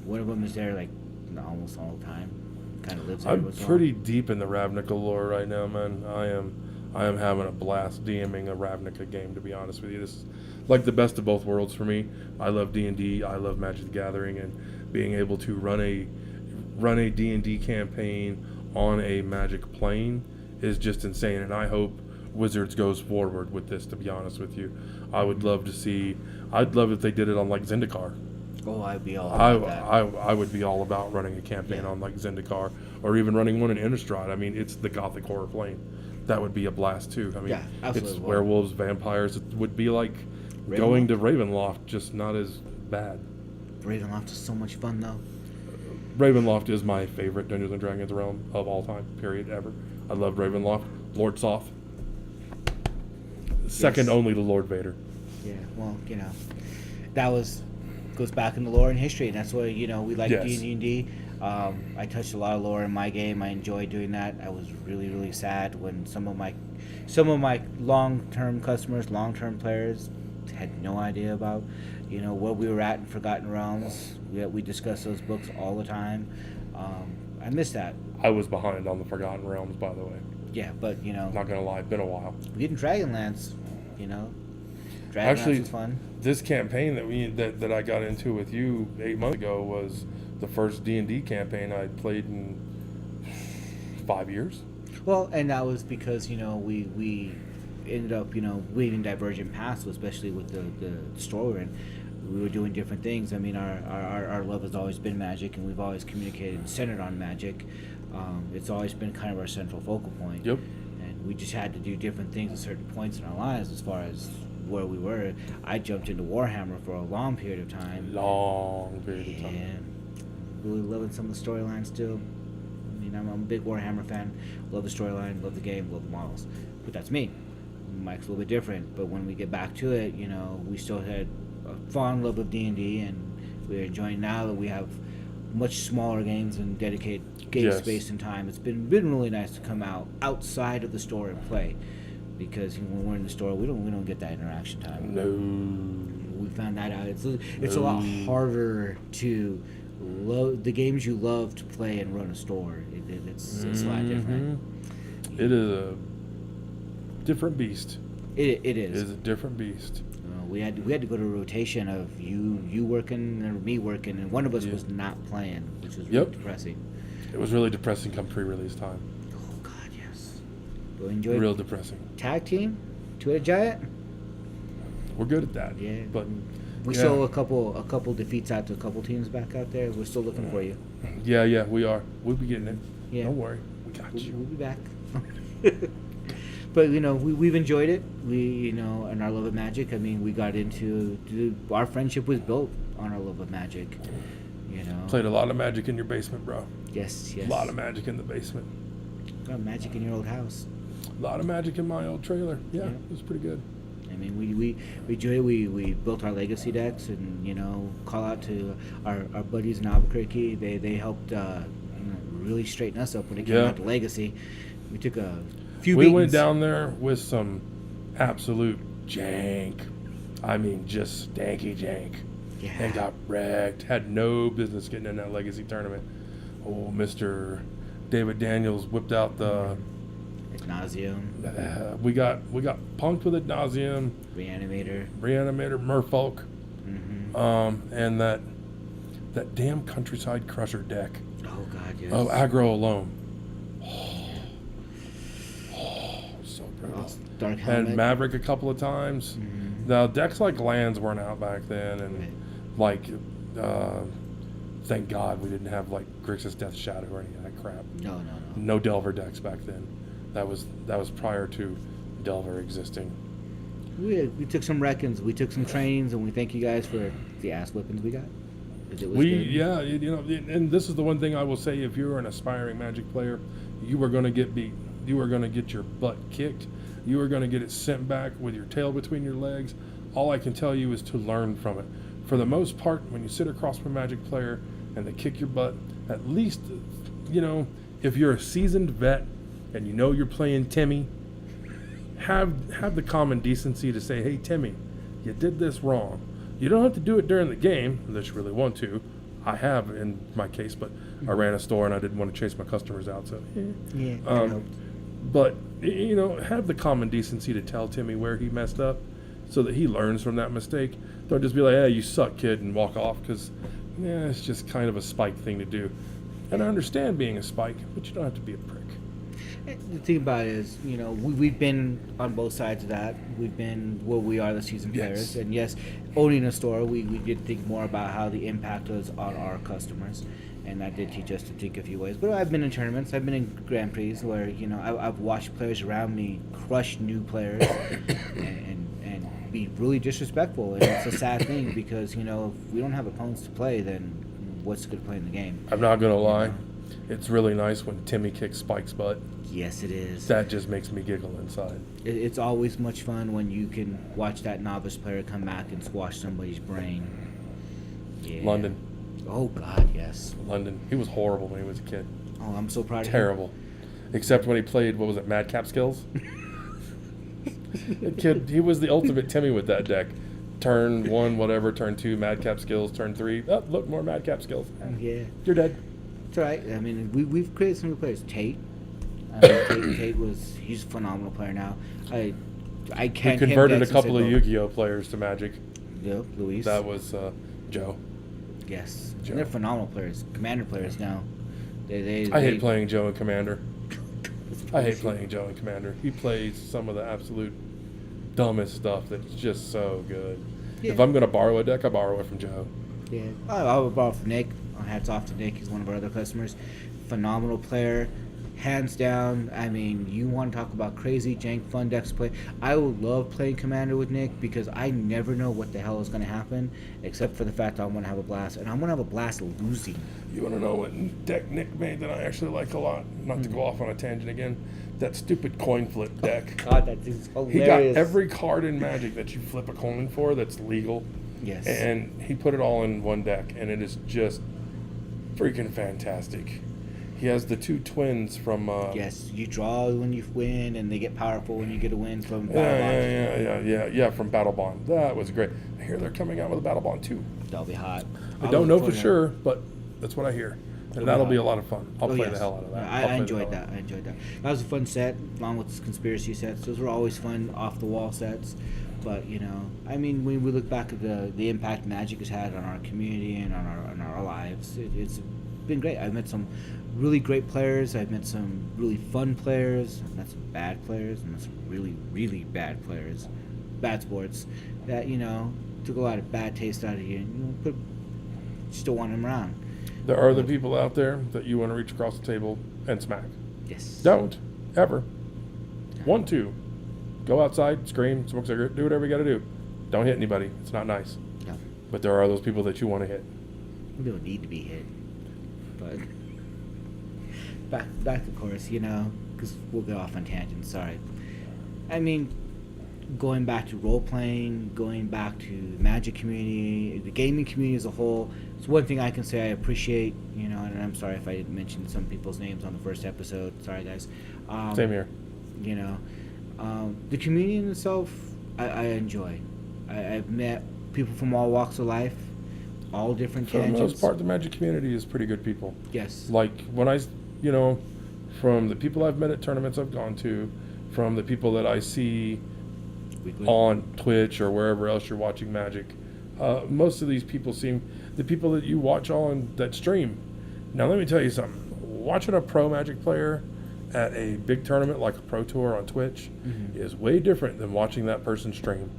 One of them is there almost all the time. Kind of lives there. I'm pretty deep in the Ravnica lore right now, man. I am having a blast DMing a Ravnica game, to be honest with you. This is like the best of both worlds for me. I love D&D, I love Magic the Gathering, and being able to run a D&D campaign on a Magic plane is just insane, and I hope Wizards goes forward with this, to be honest with you. I'd love if they did it on Zendikar. Oh, I'd be all about that. I would be all about running a campaign on Zendikar, or even running one in Innistrad. It's the Gothic horror plane. That would be a blast too. Yeah, absolutely. It's werewolves, vampires. It would be like going to Ravenloft, just not as bad. Ravenloft is so much fun, though. Ravenloft is my favorite Dungeons & Dragons realm of all time, period, ever. I love Ravenloft. Lord Soth. Second only to Lord Vader. Yeah, well, that goes back in the lore and history, and that's why, we like D&D. I touched a lot of lore in my game. I enjoyed doing that. I was really, really sad when some of my long-term customers, long-term players had no idea about, where we were at in Forgotten Realms. We discuss those books all the time. I miss that. I was behind on the Forgotten Realms, by the way. Yeah, but, Not gonna lie, it's been a while. We did Dragonlance, Actually, was fun. This campaign that I got into with you 8 months ago was the first D&D campaign I played in 5 years. Well, and that was because we ended up weaving divergent paths, especially with the story, and we were doing different things. Our love has always been Magic, and we've always communicated centered on Magic. It's always been kind of our central focal point. Yep. And we just had to do different things at certain points in our lives as far as where we were. I jumped into Warhammer for a long period of time. And really loving some of the storylines still. I'm a big Warhammer fan. Love the storyline, love the game, love the models. But that's me. Mike's a little bit different. But when we get back to it, we still had a fond love of D&D, and we're enjoying now that we have much smaller games and dedicate game Yes. space and time. It's been really nice to come out outside of the store and play, because when we're in the store, we don't get that interaction time. No. We found that out. It's a lot harder to love the games you love to play and run a store. It's a lot different. It is a different beast. It It is. is a different beast. We had to go to a rotation of you working and me working, and one of us Yeah. was not playing, which was really Yep. depressing. It was really depressing come pre-release time. Oh God, yes. But we enjoyed Real depressing. tag team, two-headed giant. We're good at that. Yeah, But we yeah. saw a couple defeats out to a couple teams back out there. We're still looking for you. yeah, we are. We'll be getting it. Yeah. Don't worry. We got We'll you. be back. But we've enjoyed it. And our love of Magic. I mean, we got into our friendship was built on our love of Magic. Played a lot of Magic in your basement, bro. Yes. A lot of Magic in the basement. Got Magic in your old house. A lot of Magic in my old trailer. Yeah, Yeah. it was pretty good. I mean, we enjoyed it. We built our legacy decks, and call out to our buddies in Albuquerque. They helped really straighten us up when it came Yeah. out to legacy. We took a few. We went beatings. down there with some absolute jank. I mean, just stanky jank. Yeah. And got wrecked. Had no business getting in that legacy tournament. Oh, Mr. David Daniels whipped out the. Ad nauseum, We got punked with Ad nauseum, Reanimator. Merfolk, Mm-hmm. and that damn Countryside Crusher deck. Oh God, yes. Oh, aggro alone. So brutal. Oh, Dark Helmet. And Maverick a couple of times. Mhm. Now decks like Lands weren't out back then, and Right. like, thank God we didn't have like Grixis Death Shadow or any of that crap. No. No Delver decks back then. That was prior to Delver existing. We took some reckons, we took some trainings, and we thank you guys for the ass whippings we got. 'Cause it was good. And this is the one thing I will say: if you're an aspiring Magic player, you are going to get beat. You are going to get your butt kicked. You are going to get it sent back with your tail between your legs. All I can tell you is to learn from it. For the most part, when you sit across from a Magic player and they kick your butt, at least, if you're a seasoned vet and you know you're playing Timmy, have the common decency to say, "Hey, Timmy, you did this wrong." You don't have to do it during the game unless you really want to. I have in my case, but I ran a store and I didn't want to chase my customers out, so. Yeah. But have the common decency to tell Timmy where he messed up, so that he learns from that mistake. Don't just be like, "Hey, you suck, kid," and walk off, because it's just kind of a spike thing to do. And I understand being a spike, but you don't have to be a prick. The thing about it is, we've been on both sides of that. We've been where we are, the seasoned Yes. players. And yes, owning a store, we did think more about how the impact was on our customers. And that did teach us to think a few ways. But I've been in tournaments, I've been in Grand Prix where, I've watched players around me crush new players and be really disrespectful. And it's a sad thing because, if we don't have opponents to play, then what's good to play in the game? I'm not going to lie. It's really nice when Timmy kicks Spike's butt. Yes, it is. That just makes me giggle inside. It's always much fun when you can watch that novice player come back and squash somebody's brain. Yeah. London. Oh God, yes. London. He was horrible when he was a kid. Oh, I'm so proud of him. Terrible. Except when he played, what was it, Madcap Skills? That kid, he was the ultimate Timmy with that deck. Turn 1, whatever, turn 2, Madcap Skills, turn 3. Oh, look, more Madcap Skills. Yeah, You're dead. it's all right. I mean, we've created some new players. Tate. Tate he's a phenomenal player now. I We can't. converted a couple of Yu-Gi-Oh players to Magic. Yep, Luis. That was Joe. Yes, Joe. and they're phenomenal players. Commander players now. I hate playing Joe and Commander. I hate playing Joe and Commander. He plays some of the absolute dumbest stuff that's just so good. Yeah. If I'm going to borrow a deck, I borrow it from Joe. Yeah, I would borrow from Nick. Hats off to Nick. He's one of our other customers. Phenomenal player, hands down. I mean, you want to talk about crazy jank fun decks to play. I would love playing Commander with Nick because I never know what the hell is going to happen, except for the fact that I want to have a blast, and I want to have a blast losing. You want to know what deck Nick made that I actually like a lot? Not to go off on a tangent again. That stupid coin flip deck. God, that is hilarious. He got every card in Magic that you flip a coin for that's legal. Yes. And he put it all in one deck, and it is just freaking fantastic. He has the two twins from. Yes, you draw when you win, and they get powerful when you get a win from Yeah, Battle yeah, from Battle Bond. That was great. I hear they're coming out with a Battle Bond 2. That'll be hot. I don't know for sure, but that's what I hear. And that'll be a lot of fun. I'll play the yes. hell out of that. I enjoyed that. That was a fun set, along with the conspiracy sets. Those were always fun off-the-wall sets. But, you know, I mean, when we look back at the impact Magic has had on our community and on our lives, it's been great. I've met some really great players. I've met some really fun players. I've met some bad players. And met some really, really bad players. Bad sports that, you know, took a lot of bad taste out of you. And, you know, still want them around. There are the people out there that you want to reach across the table and smack. Yes. Don't. Ever. 1, 2. Go outside, scream, smoke a cigarette, do whatever you got to do. Don't hit anybody. It's not nice. No. But there are those people that you want to hit. We don't need to be hit. But back to course, you know, because we'll get off on tangents. Sorry. I mean, going back to role playing, going back to the Magic community, the gaming community as a whole. It's one thing I can say I appreciate. You know, and I'm sorry if I didn't mention some people's names on the first episode. Sorry, guys. Same here. You know, the community in itself, I enjoy. I've met people from all walks of life, all different For tangents. the most part, the Magic community is pretty good people. Yes. Like, when you know, from the people I've met at tournaments I've gone to, from the people that I see Weekly. on Twitch or wherever else you're watching Magic, most of these people seem the people that you watch on that stream. Now, let me tell you something. Watching a pro Magic player at a big tournament like a Pro Tour on Twitch is way different than watching that person stream.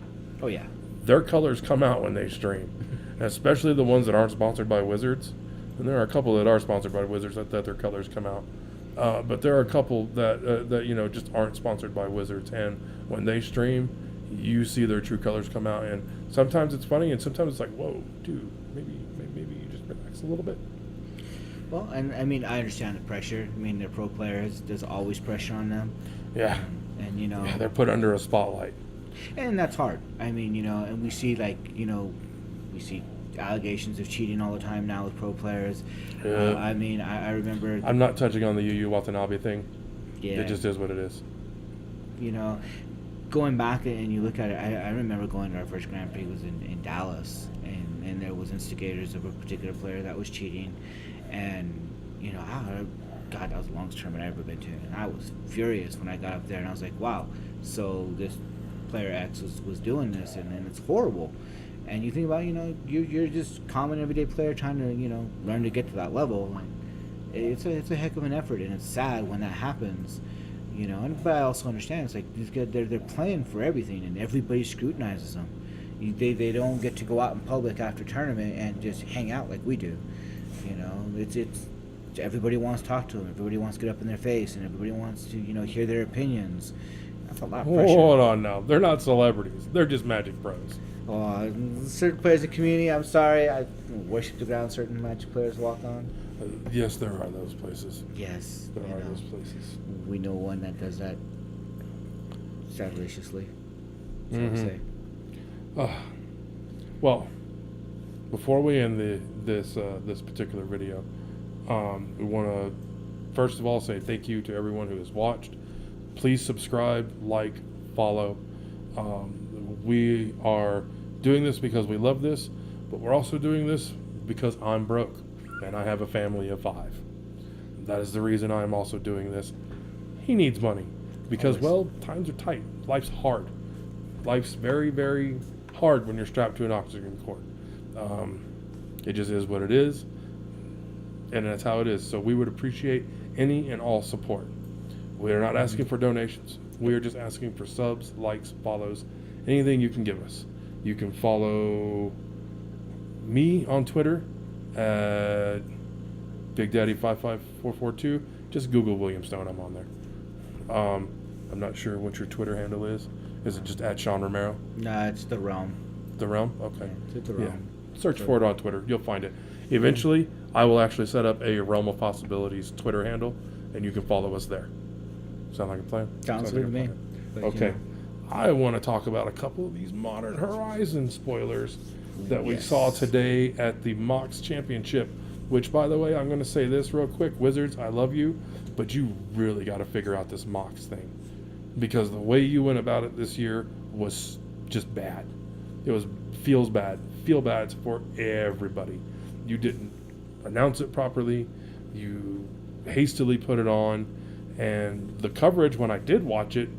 Oh, yeah. Their colors come out when they stream, especially the ones that aren't sponsored by Wizards. And there are a couple that are sponsored by Wizards that their colors come out. But there are a couple that you know just aren't sponsored by Wizards, and when they stream, you see their true colors come out. And sometimes it's funny, and sometimes it's like, whoa, dude, maybe you just relax a little bit. Well, and I mean, I understand the pressure. I mean, they're pro players. There's always pressure on them. Yeah. And you know. Yeah, they're put under a spotlight. And that's hard. I mean, you know, and we see we see allegations of cheating all the time now with pro players. Yeah. I mean, I remember. I'm not touching on the Yu Watanabe thing. Yeah. It just is what it is. You know, going back and you look at it, I remember going to our first Grand Prix was in Dallas, and there was instigators of a particular player that was cheating, and you know, God, that was the longest tournament I've ever been to, and I was furious when I got up there, and I was like, wow, so this player X was doing this, and it's horrible. And you think about, you know, you're just common everyday player trying to, you know, learn to get to that level. And it's a heck of an effort, and it's sad when that happens, you know. But I also understand it's like these guys, they're playing for everything, and everybody scrutinizes them. They don't get to go out in public after tournament and just hang out like we do, you know. It's everybody wants to talk to them, everybody wants to get up in their face, and everybody wants to, you know, hear their opinions. That's a lot of pressure. Hold on now. They're not celebrities. They're just Magic pros. Certain players in the community, I'm sorry, I worship the ground certain Magic players walk on. Yes, there are those places. Yes, There are those places. We know one that does that savagely. Mhm. Well, before we end this particular video, we want to first of all say thank you to everyone who has watched. Please subscribe, like, follow. We are doing this because we love this, but we're also doing this because I'm broke and I have a family of 5. That is the reason I'm also doing this. He needs money because, well, times are tight. Life's hard. Life's very, very hard when you're strapped to an oxygen cord. It just is what it is, and that's how it is. So we would appreciate any and all support. We are not asking for donations. We are just asking for subs, likes, follows, anything you can give us. You can follow me on Twitter at BigDaddy55442. Just Google William Stone. I'm on there. I'm not sure what your Twitter handle is. Is it just at Sean Romero? No, it's The Realm. The Realm? Okay. It's The Realm. Search for it on Twitter. You'll find it. Eventually, I will actually set up a Realm of Possibilities Twitter handle, and you can follow us there. Sound like a plan? Sounds good to me. But, Okay. you know, I want to talk about a couple of these Modern Horizon spoilers that we Yes. saw today at the Mox Championship which, by the way, I'm going to say this real quick. Wizards, I love you, but you really got to figure out this Mox thing. Because the way you went about it this year was just bad. It feel bad for everybody. You didn't announce it properly. You hastily put it on. And the coverage, when I did watch it,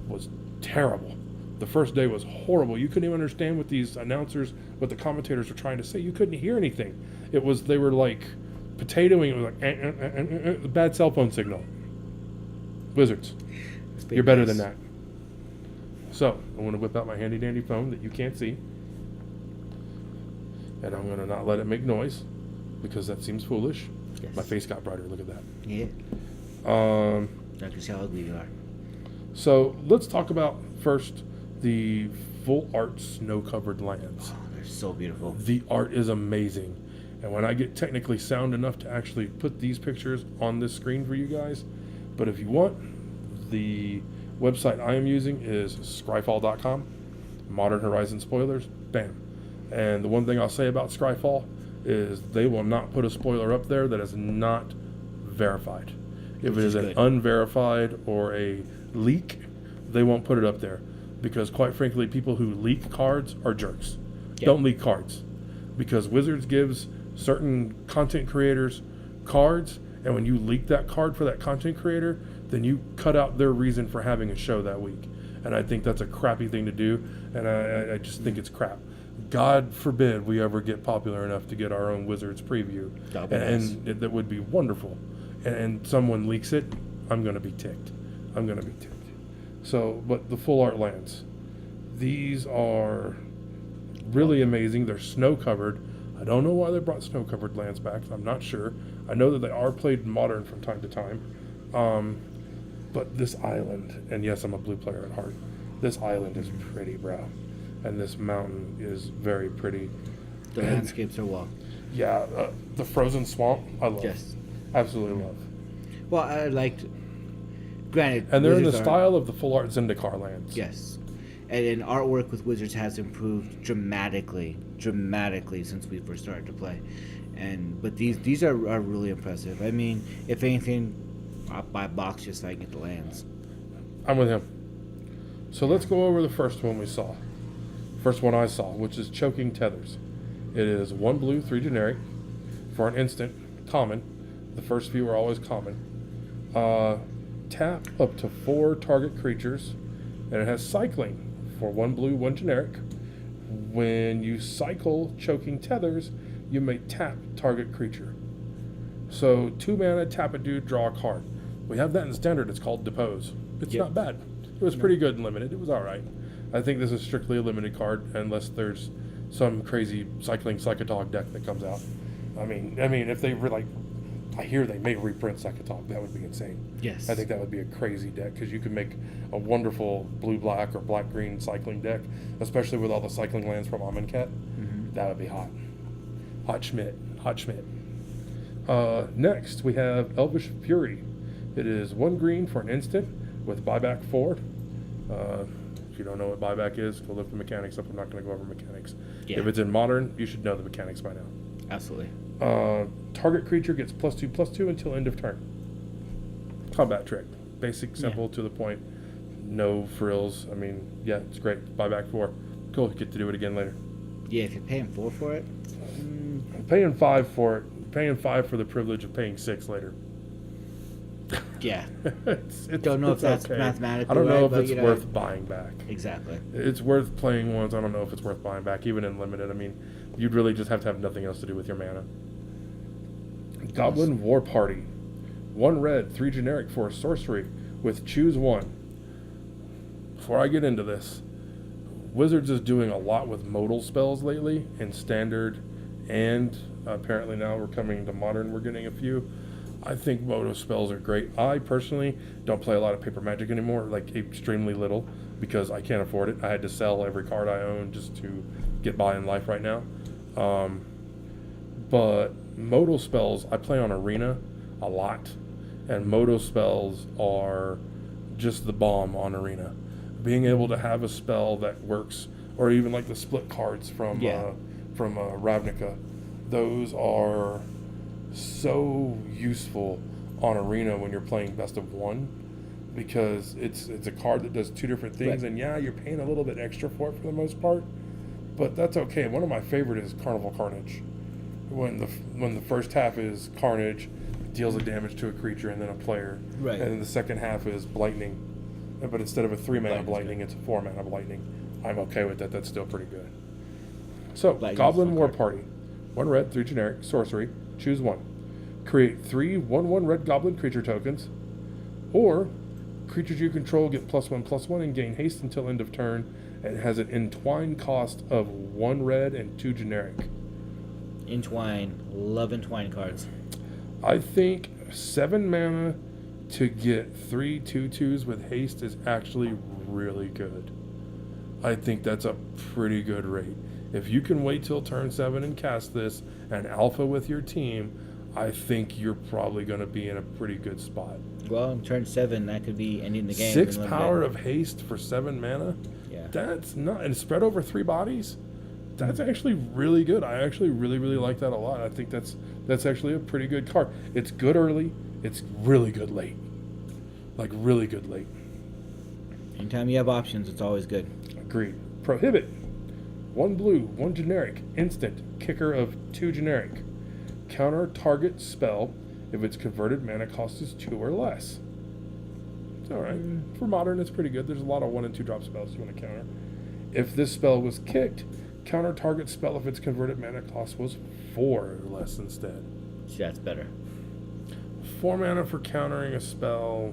was terrible. The first day was horrible. You couldn't even understand what these announcers, what the commentators were trying to say. You couldn't hear anything. They were like potatoing. It was like bad cell phone signal. Wizards, you're better than that. So I'm going to whip out my handy dandy phone that you can't see, and I'm going to not let it make noise because that seems foolish. Yes. My face got brighter. Look at that. Yeah. I can see how ugly you are. So let's talk about first the full art snow-covered lands. Oh, they're so beautiful. The art is amazing. And when I get technically sound enough to actually put these pictures on this screen for you guys, but if you want, the website I am using is scryfall.com. Modern Horizon spoilers, bam. And the one thing I'll say about Scryfall is they will not put a spoiler up there that is not verified. If it is an unverified or a leak, they won't put it up there. Because quite frankly, people who leak cards are jerks. Yep. Don't leak cards. Because Wizards gives certain content creators cards, and when you leak that card for that content creator, then you cut out their reason for having a show that week. And I think that's a crappy thing to do, and I just think it's crap. God forbid we ever get popular enough to get our own Wizards preview. And that would be wonderful. And someone leaks it, I'm going to be ticked. So, but the full art lands, these are really amazing. They're snow covered. I don't know why they brought snow covered lands back. I'm not sure. I know that they are played in Modern from time to time. But this island, and yes, I'm a blue player at heart. This island is pretty, bro. And this mountain is very pretty. The landscapes are well. Yeah, the frozen swamp, I love. Yes. Absolutely love. Well, I liked. Granted, and they're in the style of the full art Zendikar lands. Yes, and artwork with Wizards has improved dramatically since we first started to play, but these are really impressive. I mean, if anything, I'll buy a box just so I can get the lands. I'm with him. So let's go over the first one I saw, which is Choking Tethers. It is 1 blue, 3 generic for an instant common. The first few are always common. Tap up to 4 target creatures, and it has cycling for 1 blue, 1 generic. When you cycle Choking Tethers, you may tap target creature. So 2 mana, tap a dude, draw a card. We have that in standard. It's called Depose. It's not bad. It was pretty good in limited. It was all right. I think this is strictly a limited card unless there's some crazy cycling Psychotog deck that comes out. I mean, if they were like, I hear they may reprint Psychotog. That would be insane. Yes. I think that would be a crazy deck because you could make a wonderful blue-black or black-green cycling deck, especially with all the cycling lands from Amonkhet. Mm-hmm. That would be hot. Hot Schmidt. Next, we have Elvish Fury. It is 1 green for an instant with buyback 4. If you don't know what buyback is, go look the mechanics up. I'm not going to go over mechanics. Yeah. If it's in Modern, you should know the mechanics by now. Absolutely. Target creature gets +2/+2 until end of turn. Combat trick. Basic, simple, to the point. No frills. I mean, yeah, it's great. Buyback 4. Cool. You get to do it again later. Yeah, if you're paying 4 for it. I'm paying 5 for it. Paying 5 for the privilege of paying 6 later. Yeah. it's don't know if that's okay. mathematically I don't know right, if it's worth buying back. Exactly. It's worth playing once. I don't know if it's worth buying back, even in limited. I mean, you'd really just have to have nothing else to do with your mana. Goblin War Party. 1 red, 3 generic for a sorcery with choose 1. Before I get into this, Wizards is doing a lot with modal spells lately in standard, and apparently now we're coming to Modern. We're getting a few. I think modal spells are great. I personally don't play a lot of paper Magic anymore, like extremely little, because I can't afford it. I had to sell every card I own just to get by in life right now. But modal spells, I play on Arena a lot, and modal spells are just the bomb on Arena. Being able to have a spell that works, or even like the split cards from Ravnica, those are so useful on Arena when you're playing best of one, because it's a card that does two different things, Right. and yeah, you're paying a little bit extra for it for the most part, but that's okay. One of my favorite is Carnival Carnage. When the first half is Carnage, deals a damage to a creature and then a player, Right. and then the second half is Blightning, but instead of a 3-mana Blightning, good. it's a 4-mana Blightning. I'm okay with that. That's still pretty good. So, Lightning's Goblin a fun War card. Party. 1 red, 3 generic, sorcery. Choose one. Create 3 1/1 red goblin creature tokens. Or, creatures you control get +1/+1 and gain haste until end of turn. And it has an entwine cost of 1 red and 2 generic. Entwine. Love Entwine cards. I think 7 mana to get 3 2/2s with haste is actually really good. I think that's a pretty good rate. If you can wait till turn 7 and cast this and alpha with your team, I think you're probably going to be in a pretty good spot. Well, in turn 7, that could be ending the game. 6 in one power bit. of haste for 7 mana? Yeah. That's not, and spread over 3 bodies? That's actually really good. I actually really, really like that a lot. I think that's actually a pretty good card. It's good early. It's really good late. Like, really good late. Anytime you have options, it's always good. Agreed. Prohibit. 1 blue, 1 generic, instant, kicker of 2 generic. Counter target spell if its converted mana cost is 2 or less. It's alright. For modern, it's pretty good. There's a lot of 1 and 2 drop spells you want to counter. If this spell was kicked, counter target spell if its converted mana cost was 4 or less instead. See, that's better. 4 mana for countering a spell.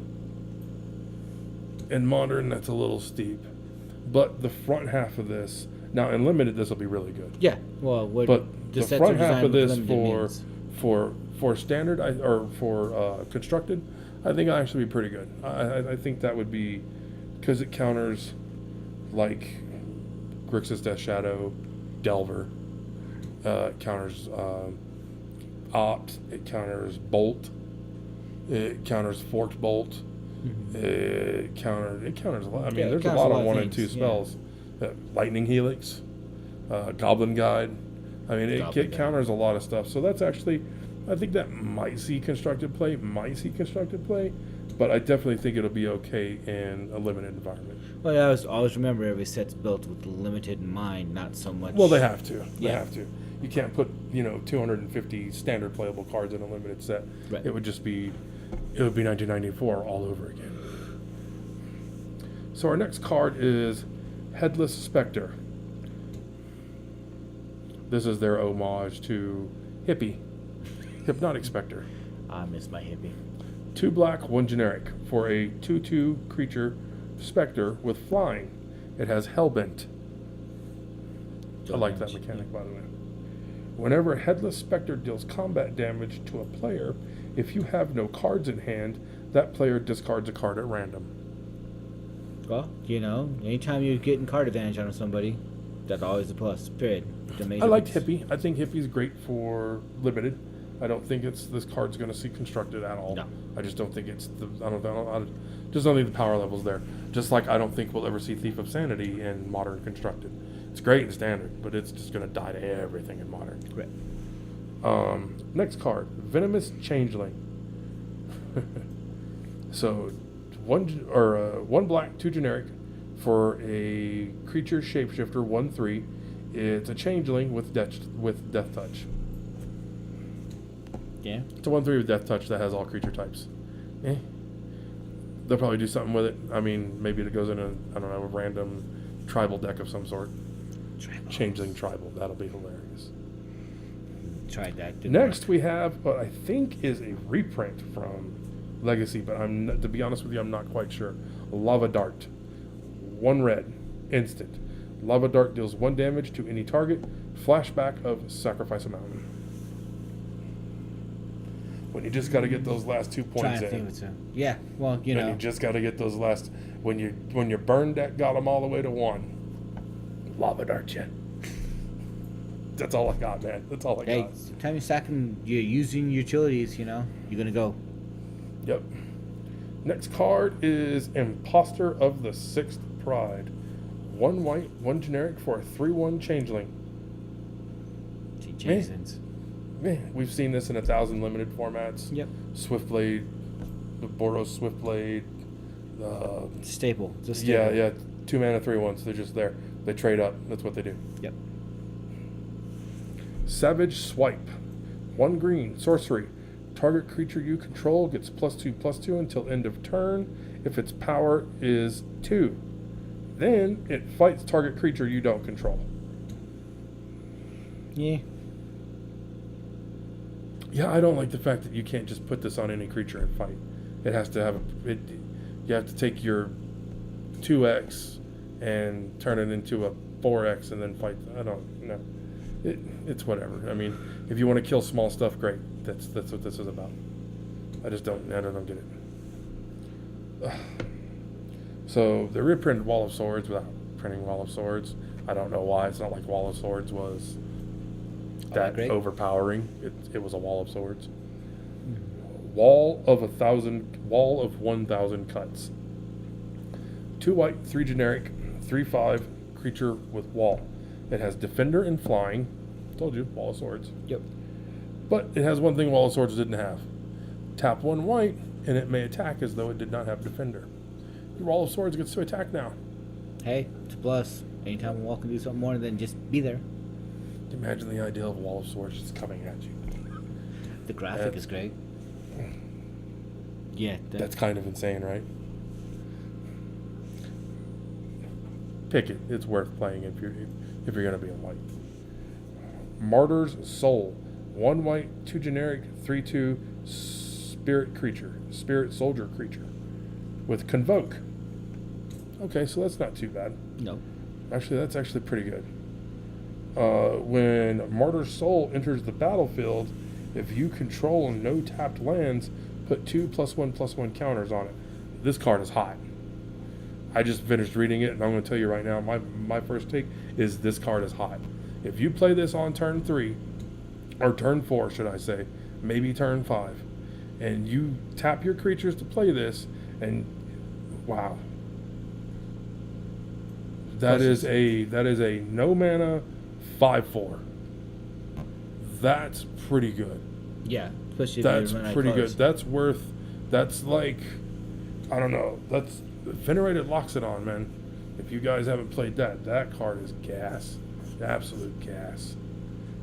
In modern, that's a little steep. But the front half of this, now in limited, this will be really good. Yeah. Well, what But the sets front are half designed of with this limited for means. for standard or for constructed, I think it'll actually be pretty good. I think that would be because it counters like Grixis Death Shadow, Delver, counters Opt, it counters Bolt, it counters Forked Bolt. It counters a lot. I mean, Yeah, it there's a counters lot a of lot 1 of and 2 things, yeah. spells. Lightning Helix, Goblin Guide. I mean, Goblin it Guide. counters a lot of stuff. So that's actually, I think that might see constructed play, but I definitely think it'll be okay in a limited environment. Well, yeah, always remember every set's built with limited in mind, not so much. Well, they have to. They Yeah. have to. You can't put 250 standard playable cards in a limited set. Right. It would be 1994 all over again. So our next card is Headless Spectre. This is their homage to Hippie, Hypnotic Spectre. I miss my hippie. 2 black, 1 generic for a 2/2 creature Spectre with flying. It has Hellbent. I like that mechanic, by the way. Whenever a Headless Spectre deals combat damage to a player, if you have no cards in hand, that player discards a card at random. Well, anytime you're getting card advantage on somebody, that's always a plus. Period. I liked Hippie. I think Hippie's great for limited. I don't think this card's going to see constructed at all. No. I just don't think it's I just don't think the power level's there. Just like I don't think we'll ever see Thief of Sanity in modern constructed. It's great in standard, but it's just going to die to everything in modern. Right. Next card, Venomous Changeling. So, 1 black, 2 generic for a creature shapeshifter 1/3. It's a changeling with death touch. Yeah. It's a 1/3 with death touch that has all creature types. They'll probably do something with it. I mean, maybe it goes in a random tribal deck of some sort. Changeling tribal. That'll be hilarious. Tried that. Didn't Next, work. we have what I think is a reprint from Legacy, but to be honest with you, I'm not quite sure. Lava Dart. 1 red. Instant. Lava Dart deals 1 damage to any target. Flashback of Sacrifice a Mountain. When you just got to get those last 2 points Trying to in. think of it, too. Yeah. Well, You just got to get those last. When your burn deck got them all the way to 1. Lava Dart you. That's all I got, man. That's all I Hey, got. sometimes you're using utilities, you're gonna go. Yep. Next card is Imposter of the Sixth Pride. 1 white, 1 generic for a 3/1 changeling. Jason's. we've seen this in 1,000 limited formats. Yep. Swiftblade, the Boros Swiftblade, Staple. It's a yeah, staple. yeah, 2 mana 3/1s. They're just there. They trade up. That's what they do. Yep. Savage Swipe, 1 green sorcery. Target creature you control gets +2/+2 until end of turn. If its power is 2, then it fights target creature you don't control. Yeah. Yeah, I don't like the fact that you can't just put this on any creature and fight. It has to have you have to take your 2x and turn it into a 4x and then fight. I don't know. It's whatever. I mean, if you want to kill small stuff, great. That's what this is about. I don't get it. Ugh. So they reprinted Wall of Swords without printing Wall of Swords. I don't know why. It's not like Wall of Swords was that great. overpowering. It was a Wall of Swords. Wall of 1,000 cuts. 2 white, 3 generic, 3/5 creature with wall. It has Defender and Flying. Told you, Wall of Swords. Yep. But it has one thing Wall of Swords didn't have. Tap 1 white, and it may attack as though it did not have Defender. Your Wall of Swords gets to attack now. Hey, it's a plus. Anytime a wall can do something more than just be there. Imagine the idea of a Wall of Swords just coming at you. The graphic is great. Yeah. That's kind of insane, right? Pick it. It's worth playing if you're going to be in white. Martyr's Soul. 1 white, 2 generic, 3/2 spirit soldier creature with Convoke. Okay, so that's not too bad. No. Actually, that's actually pretty good. When Martyr's Soul enters the battlefild, if you control no tapped lands, put 2 +1/+1 counters on it. This card is hot. I just finished reading it, and I'm going to tell you right now, my first take is this card is hot. If you play this on turn 3, or turn 4, should I say, maybe turn 5, and you tap your creatures to play this, and wow. That is a no mana 5/4. That's pretty good. Yeah, especially if That's you run out of pretty good. cards. That's like, I don't know. That's Venerated Loxodon, man. If you guys haven't played that card is gas, absolute gas.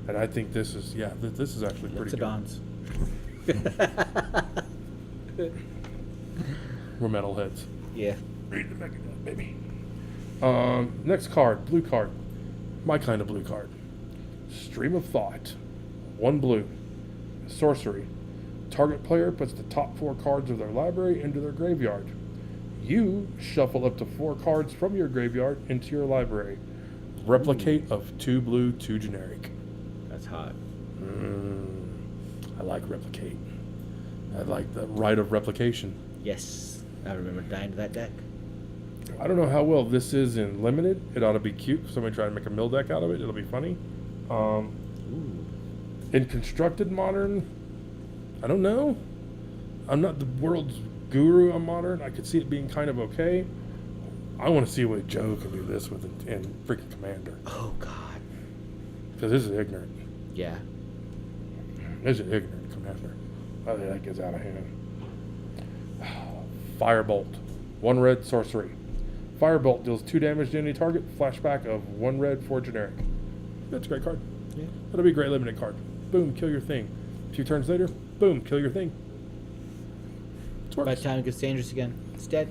And I think this is this is actually pretty Loxodons. good. We're metalheads. Yeah. Read the Megadeth, baby. Next card, blue card. My kind of blue card. Stream of Thought. 1 blue. Sorcery. Target player puts the top 4 cards of their library into their graveyard. You shuffle up to 4 cards from your graveyard into your library. Replicate of 2 blue, 2 generic. That's hot. I like Replicate. I like the right of replication. Yes. I remember dying to that deck. I don't know how well this is in limited. It ought to be cute. If somebody try to make a mill deck out of it, it'll be funny. In constructed modern, I don't know. I'm not the world's guru on modern. I could see it being kind of okay. I want to see what Joe can do this with in freaking Commander. Oh, God. Because this is ignorant. Yeah. This is ignorant Commander. I think that gets out of hand. Firebolt. 1 red sorcery. Firebolt deals 2 damage to any target. Flashback of 1 red, 4 generic. That's a great card. Yeah. That'll be a great limited card. Boom, kill your thing. 2 turns later, boom, kill your thing. It By works. the time it gets dangerous again, it's dead.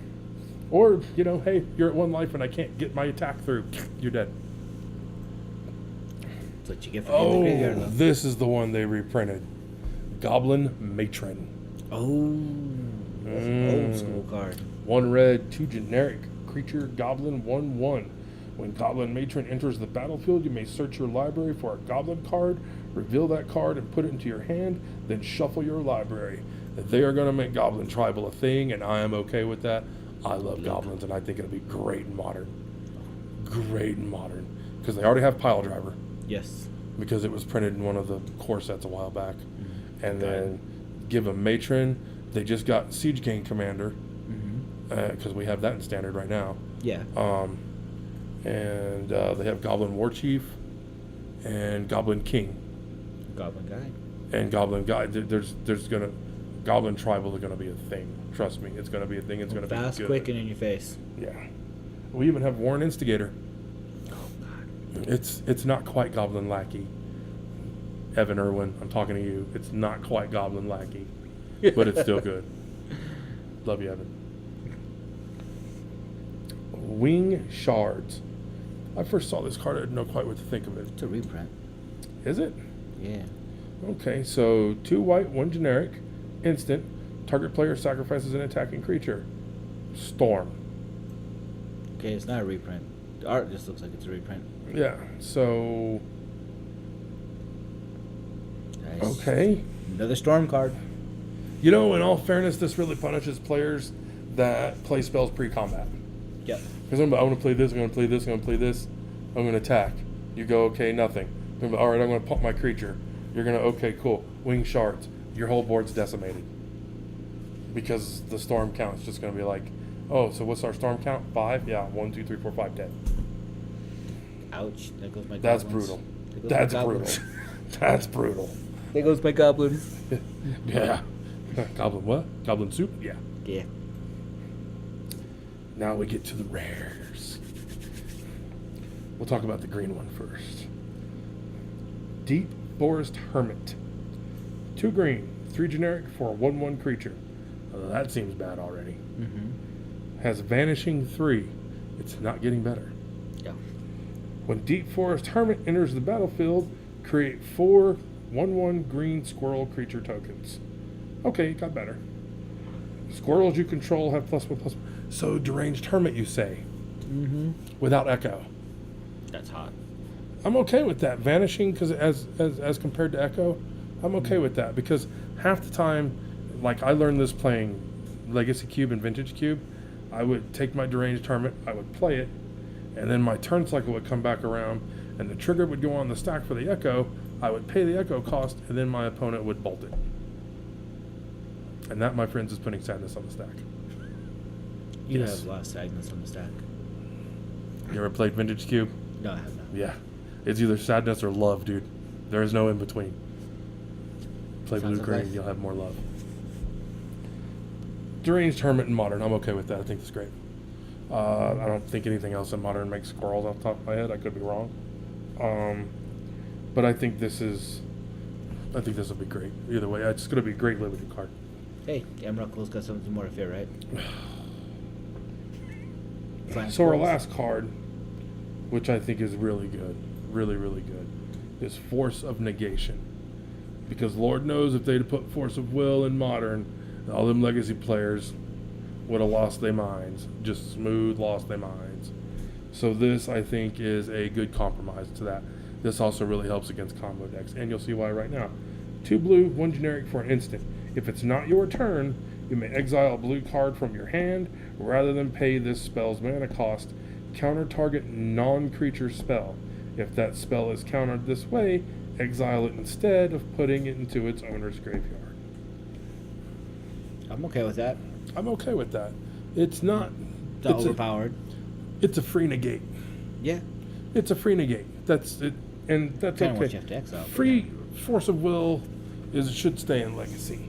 Or, hey, you're at 1 life and I can't get my attack through. You're dead. That's what you get for getting the graveyard, though. This is the one they reprinted. Goblin Matron. Oh. That's an old school card. 1 red, 2 generic. Creature Goblin 1/1. When Goblin Matron enters the battlefield, you may search your library for a Goblin card, reveal that card, and put it into your hand, then shuffle your library. They are going to make Goblin Tribal a thing, and I am okay with that. I love Goblins, and I think it'll be great in Modern. Great in Modern. Because they already have Pile Driver. Yes. Because it was printed in one of the core sets a while back. Mm-hmm. And then give them Matron. They just got Siege Gang Commander. Mm-hmm. Because we have that in Standard right now. Yeah. And they have Goblin War Chief and Goblin King. Goblin guy. And Goblin guy, there's gonna Goblin tribal is gonna be a thing. Trust me, it's gonna be a thing. It's gonna be fast, good. quick, and in your face. Yeah. We even have Warren Instigator. It's not quite Goblin Lackey. Evan Irwin, I'm talking to you. It's not quite Goblin Lackey, but it's still good. Love you, Evan. Wing Shards. I first saw this card. I didn't know quite what to think of it. It's a reprint. Is it? Yeah. Okay, so 2 white, 1 generic, instant. Target player sacrifices an attacking creature. Storm. Okay, it's not a reprint. The art just looks like it's a reprint. Yeah, so... Nice. Okay. Another Storm card. You know, in all fairness, this really punishes players that play spells pre-combat. Yep. Because I'm going to play this, I'm going to play this, I'm going to play this, I'm going to attack. You go, okay, nothing. All right, I'm going to pump my creature. You're going to, okay, cool. Wing Shards. Your whole board's decimated. Because the storm count's just going to be like, oh, so what's our storm count? 5? Yeah, 1, 2, 3, 4, 5, 10. Ouch. There goes my That's goblins. brutal. There goes That's my brutal. goblins. That's brutal. There goes my goblins. Yeah. Goblin what? Goblin soup? Yeah. Yeah. Now we get to the rares. We'll talk about the green one first. Deep Forest Hermit. 2 green, 3 generic for a 1/1 creature. That seems bad already. Mm-hmm. Has Vanishing 3. It's not getting better. Yeah. When Deep Forest Hermit enters the battlefield, create 4 1/1 green squirrel creature tokens. Okay, it got better. Squirrels you control have +1/+1. So Deranged Hermit, you say? Mm-hmm. Without Echo. That's hot. I'm okay with that. Vanishing, because as compared to Echo, I'm okay with that. Because half the time, like I learned this playing Legacy Cube and Vintage Cube, I would take my Deranged Hermit, I would play it, and then my turn cycle would come back around, and the trigger would go on the stack for the Echo. I would pay the Echo cost, and then my opponent would bolt it. And that, my friends, is putting sadness on the stack. You Yes. have a lot of sadness on the stack. You ever played Vintage Cube? No, I have not. Yeah. It's either sadness or love, dude. There is no in between. Play Sounds blue green, like- you'll have more love. Deranged Hermit in Modern, I'm okay with that. I think it's great. I don't think anything else in Modern makes squirrels off the top of my head. I could be wrong. But I think this will be great. Either way, it's going to be a great limited card. Hey, Emrakul's got something more to fear, right? Flying So our squirrels. last card, which I think is really good, really, really good, is Force of Negation. Because Lord knows if they'd put Force of Will in Modern, all them Legacy players would have lost their minds. Just smooth lost their minds. So this, I think, is a good compromise to that. This also really helps against combo decks, and you'll see why right now. 2 blue, 1 generic for an instant. If it's not your turn, you may exile a blue card from your hand rather than pay this spell's mana cost. Counter target non-creature spell. If that spell is countered this way, exile it instead of putting it into its owner's graveyard. I'm okay with that. I'm okay with that. It's not... It's not overpowered. It's a free negate. Yeah. It's a free negate. That's it, and that's Kinda what okay. you have to exile, but Free Force of Will should stay in Legacy,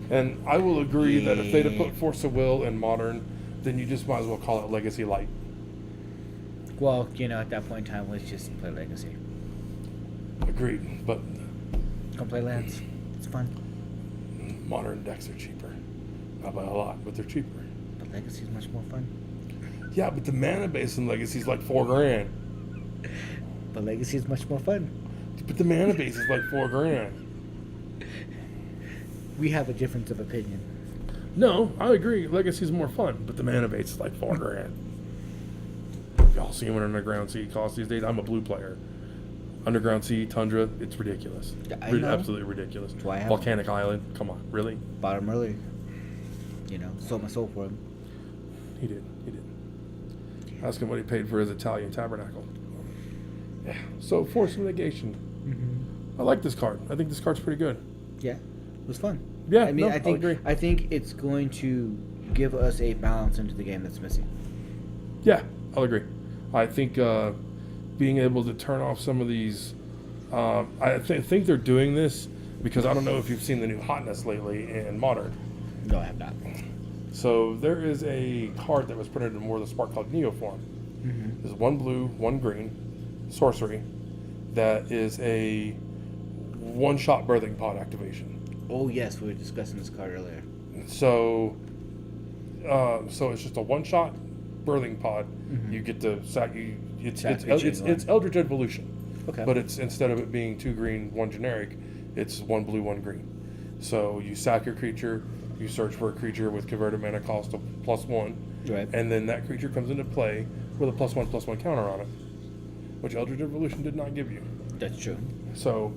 and I will agree that if they'd have put Force of Will in Modern, then you just might as well call it Legacy Light. Well, at that point in time, let's just play Legacy. Agreed, but Come play Lands. It's fun. Modern decks are cheaper. Not by a lot, but they're cheaper. But Legacy is much more fun. Yeah, but the mana base in Legacy is like $4,000. But Legacy is much more fun. But the mana base is like $4,000. We have a difference of opinion. No, I agree. Legacy's more fun, but the mana base is like $4,000. Y'all see what Underground Sea costs these days? I'm a blue player. Underground Sea, Tundra, it's ridiculous. Yeah, I know. Absolutely ridiculous. That's why I have Volcanic Island, come on, really? Bought him early. Sold my soul for him. He did. Ask him what he paid for his Italian tabernacle. Yeah. So Force of Negation. Mm-hmm. I like this card. I think this card's pretty good. Yeah, it was fun. Yeah, I mean, no, I think I'll agree. I think it's going to give us a balance into the game that's missing. Yeah, I'll agree. I think being able to turn off some of these, I think they're doing this because I don't know if you've seen the new hotness lately in Modern. No, I have not. So there is a card that was printed in War of the Spark called Neoform. Mm-hmm. There's one blue, one green sorcery that is a one-shot birthing pod activation. Oh yes, we were discussing this card earlier. So it's just a one-shot birthing pod. Mm-hmm. You get to sack. It's Sacrifice Eldritch Evolution, Okay. but it's instead of it being 2 green, 1 generic, it's 1 blue, 1 green. So you sack your creature, you search for a creature with converted mana cost of +1, Right. and then that creature comes into play with a +1/+1 counter on it, which Eldritch Evolution did not give you. That's true. So,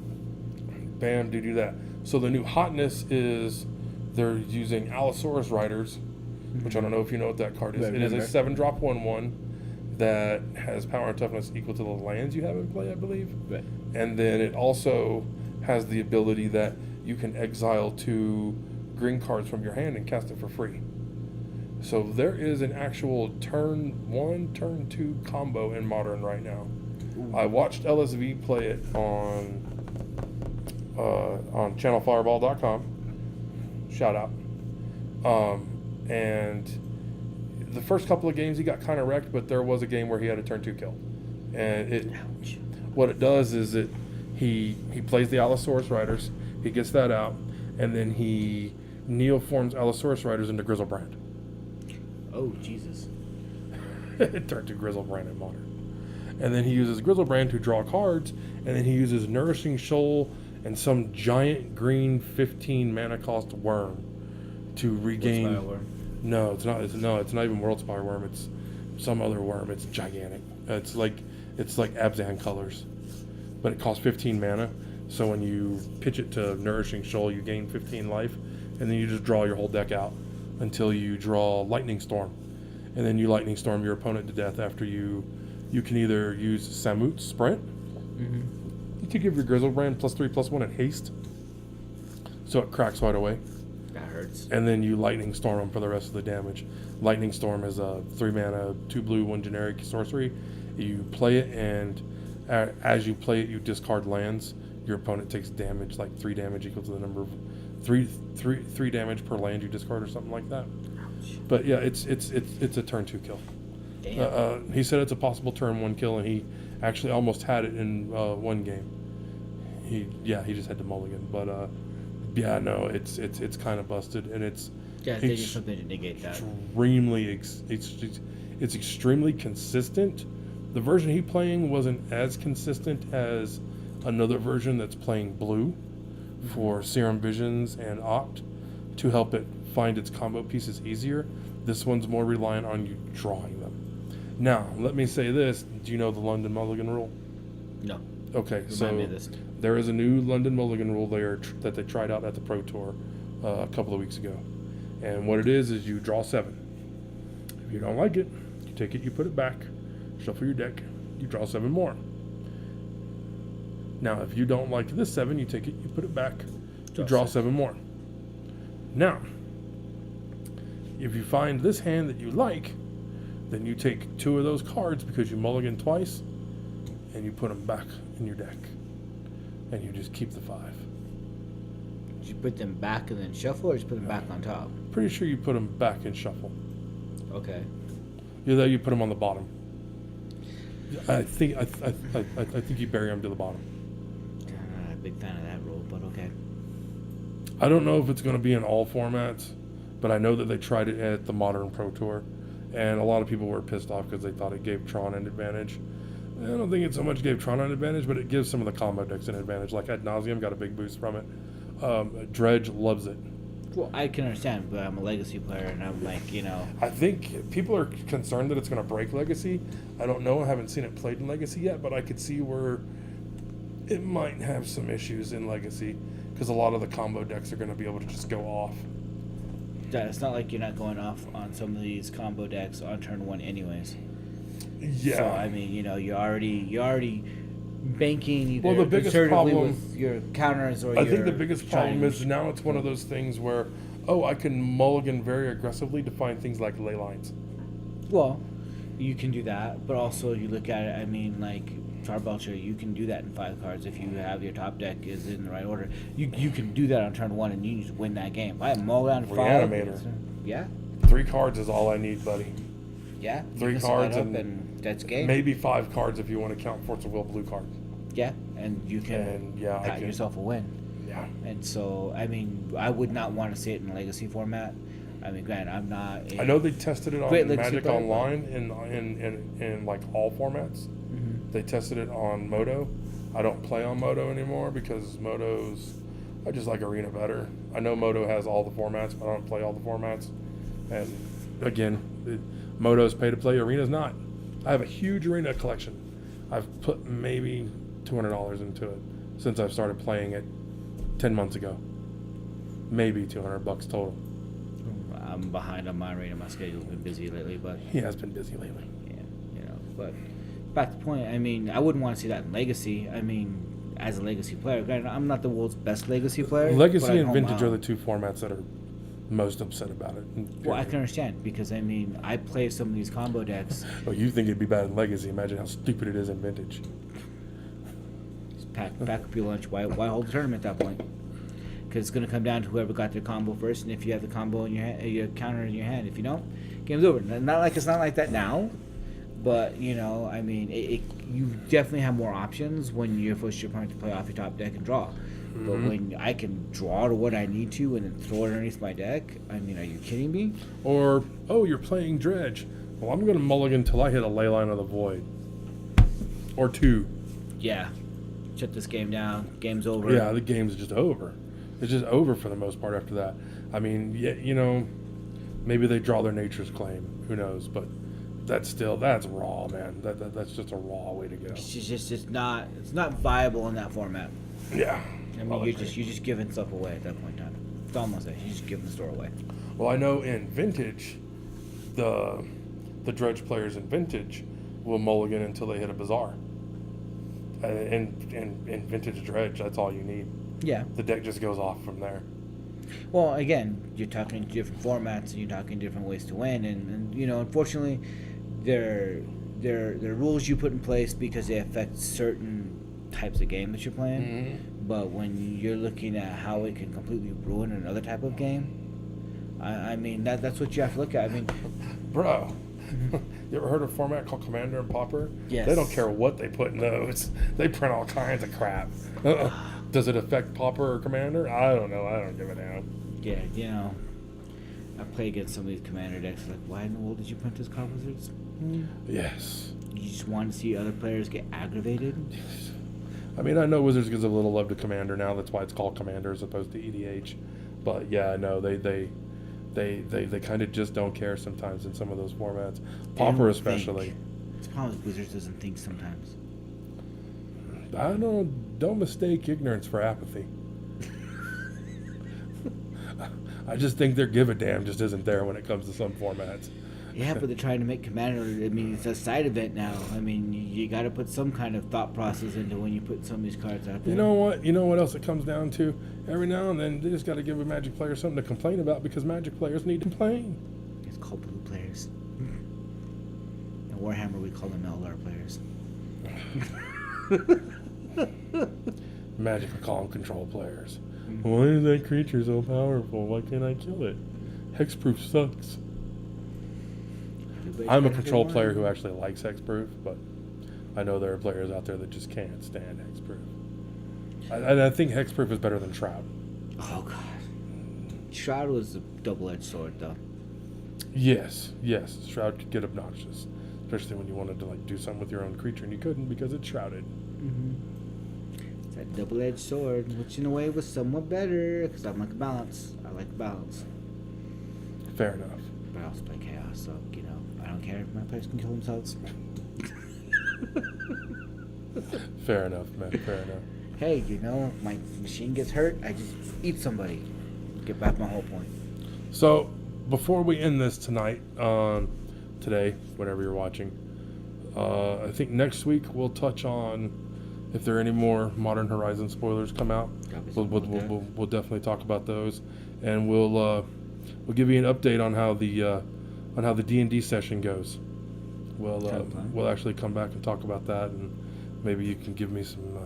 bam, do that. So the new hotness is they're using Allosaurus Riders, which I don't know if you know what that card is. Right, It is a remember. 7-drop 1/1 that has power and toughness equal to the lands you have in play, I believe. Right. And then it also has the ability that you can exile 2 green cards from your hand and cast it for free. So there is an actual turn 1, turn 2 combo in Modern right now. I watched LSV play it on channelfireball.com. Shout out. And the first couple of games he got kind of wrecked, but there was a game where he had a turn 2 kill. And Ouch. what it does is he plays the Allosaurus Riders, he gets that out, and then he neoforms Allosaurus Riders into Grizzlebrand. Oh Jesus. It turned to Grizzlebrand in Modern. And then he uses Grizzlebrand to draw cards, and then he uses Nourishing Shoal and some giant green 15 mana cost worm to regain. Worldspire Worm. No, it's not. It's not even Worldspire Worm. It's some other worm. It's gigantic. It's like Abzan colors, but it costs 15 mana. So when you pitch it to Nourishing Shoal, you gain 15 life, and then you just draw your whole deck out until you draw Lightning Storm, and then you Lightning Storm your opponent to death. After you can either use Samut's Sprint to give your Grizzlebrand +3/+1 at haste, so it cracks right away. That hurts. And then you Lightning Storm them for the rest of the damage. Lightning Storm is a 3 mana, 2 blue, 1 generic sorcery. You play it, and as you play it, you discard lands. Your opponent takes damage, like 3 damage equal to the number of 3 damage per land you discard, or something like that. Ouch. But yeah, it's a turn 2 kill. Damn. He said it's a possible turn 1 kill, and he actually almost had it in one game. He just had to mulligan, but yeah, no, it's kind of busted, and it's Yeah, they did something to negate that. it's extremely consistent. The version he playing wasn't as consistent as another version that's playing blue for Serum Visions and Opt to help it find its combo pieces easier. This one's more reliant on you drawing them. Now, let me say this. Do you know the London Mulligan rule? No. Okay, Remind me of this. there is a new London Mulligan rule there that they tried out at the Pro Tour a couple of weeks ago. And what it is you draw 7. If you don't like it, you take it, you put it back, shuffle your deck, you draw 7 more. Now, if you don't like this 7, you take it, you put it back, you draw 7 more. Now, if you find this hand that you like, then you take 2 of those cards because you mulligan twice, and you put them back in your deck, and you just keep the 5. Did you put them back and then shuffle, or just put them back on top? Pretty sure you put them back and shuffle. Okay. Either you put them on the bottom. I think you bury them to the bottom. I'm not a big fan of that rule, but okay. I don't know if it's going to be in all formats, but I know that they tried it at the Modern Pro Tour, and a lot of people were pissed off because they thought it gave Tron an advantage. I don't think it so much gave Tron an advantage, but it gives some of the combo decks an advantage. Like Ad Nauseam got a big boost from it. Dredge loves it. Well, I can understand, but I'm a Legacy player, and I'm like, I think people are concerned that it's going to break Legacy. I don't know. I haven't seen it played in Legacy yet, but I could see where it might have some issues in Legacy because a lot of the combo decks are going to be able to just go off. it's not like you're not going off on some of these combo decks on turn 1 anyways. Yeah. So, I mean, you're already banking either Well, the biggest conservatively problem- with your counters or I your think the biggest problem triangles. is now it's one of those things where, I can mulligan very aggressively to find things like ley lines. Well, you can do that, but also you look at it, I mean, like, Charbelcher, you can do that in 5 cards if you have your top deck is in the right order. You can do that on turn 1 and you just win that game. I mull down 5. Reanimator. Yeah. 3 cards is all I need, buddy. Yeah. 3 cards and that's game. Maybe 5 cards if you want to count Force of Will blue card. Yeah, and you can And, yeah, I pat can- yourself a win. Yeah. And so, I mean, I would not want to see it in Legacy format. I mean, granted, I'm not. I know they tested it on Great Legacy Magic player, Online in like all formats. Mhm. They tested it on Moto. I don't play on Moto anymore because I just like Arena better. I know Moto has all the formats, but I don't play all the formats. And again, Moto's pay to play, Arena's not. I have a huge Arena collection. I've put maybe $200 into it since I've started playing it 10 months ago. Maybe $200 total. I'm behind on my Arena. My schedule's been busy lately, but He has been busy lately. yeah, But back to the point. I mean, I wouldn't want to see that in Legacy. I mean, as a Legacy player, granted, I'm not the world's best Legacy player. but Legacy I and know Vintage my- are the 2 formats that are most upset about it. Well, I can understand because I mean, I play some of these combo decks. Oh, you think it'd be bad in Legacy? Imagine how stupid it is in Vintage. Just pack up your lunch. Why hold the tournament at that point? Because it's going to come down to whoever got their combo first, and if you have the combo in your hand, your counter in your hand. If you don't, game's over. Not like it's not like that now, but you know, I mean, you definitely have more options when you force your opponent to play off your top deck and draw. But when I can draw to what I need to and then throw it underneath my deck, I mean, are you kidding me? Or, oh, you're playing Dredge. Well, I'm going to mulligan until I hit a Leyline of the Void. Or 2. Yeah, shut this game down. Game's over. Yeah, the game's just over. It's just over for the most part after that. I mean, yeah, you know, maybe they draw their Nature's Claim. Who knows? But that's raw, man. That's just a raw way to go. It's not viable in that format. Yeah. I mean, you're just giving stuff away at that point in time. It's almost like you're just giving the store away. Well, I know in Vintage, the Dredge players in Vintage will mulligan until they hit a Bazaar. In Vintage Dredge, that's all you need. Yeah. The deck just goes off from there. Well, again, you're talking different formats and you're talking different ways to win, and you know, unfortunately, they're rules you put in place because they affect certain types of game that you're playing. Mm-hmm. But when you're looking at how it can completely ruin another type of game, I mean that's what you have to look at. I mean, Bro, you ever heard of a format called Commander and Pauper? Yes. They don't care what they put in those. They print all kinds of crap. Does it affect Pauper or Commander? I don't know. I don't give a damn. yeah, you know, I play against some of these commander decks. Like, why in the world did you print this card, Wizards? Yes. You just want to see other players get aggravated. I mean, I know Wizards gives a little love to Commander now. That's why it's called Commander as opposed to EDH. But yeah, no, they kind of just don't care sometimes in some of those formats. Pauper don't especially. think. It's probably Wizards doesn't think sometimes. I don't know. Don't mistake ignorance for apathy. I just think their give a damn just isn't there when it comes to some formats. Yeah, but they're trying to make Commander. I mean, it's a side event now. I mean, you got to put some kind of thought process into when you put some of these cards out there. You know what? You know what else it comes down to? Every now and then, they just got to give a Magic player something to complain about because Magic players need to complain. It's called blue players. In Warhammer, we call them Eldar players. Magic, we call them control players. Why is that creature so powerful? Why can't I kill it? Hexproof sucks. Everybody's I'm a got control their player one. who actually likes Hexproof, but I know there are players out there that just can't stand Hexproof. I think Hexproof is better than Shroud. Oh god, Shroud was a double-edged sword, though. Yes, Shroud could get obnoxious, especially when you wanted to like do something with your own creature and you couldn't because it's shrouded. It's that double-edged sword, which in a way was somewhat better because I like a balance. I like balance, Fair enough. but I also play chaos, so you know I don't care if my players can kill themselves. Fair enough, man. Fair enough. Hey, you know, if my machine gets hurt, I just eat somebody. Get back my whole point. So, before we end this tonight, today, whatever you're watching, I think next week we'll touch on if there are any more Modern Horizon spoilers come out. We'll definitely talk about those, and we'll give you an update on how the D&D session goes. We'll actually come back and talk about that and maybe you can give me some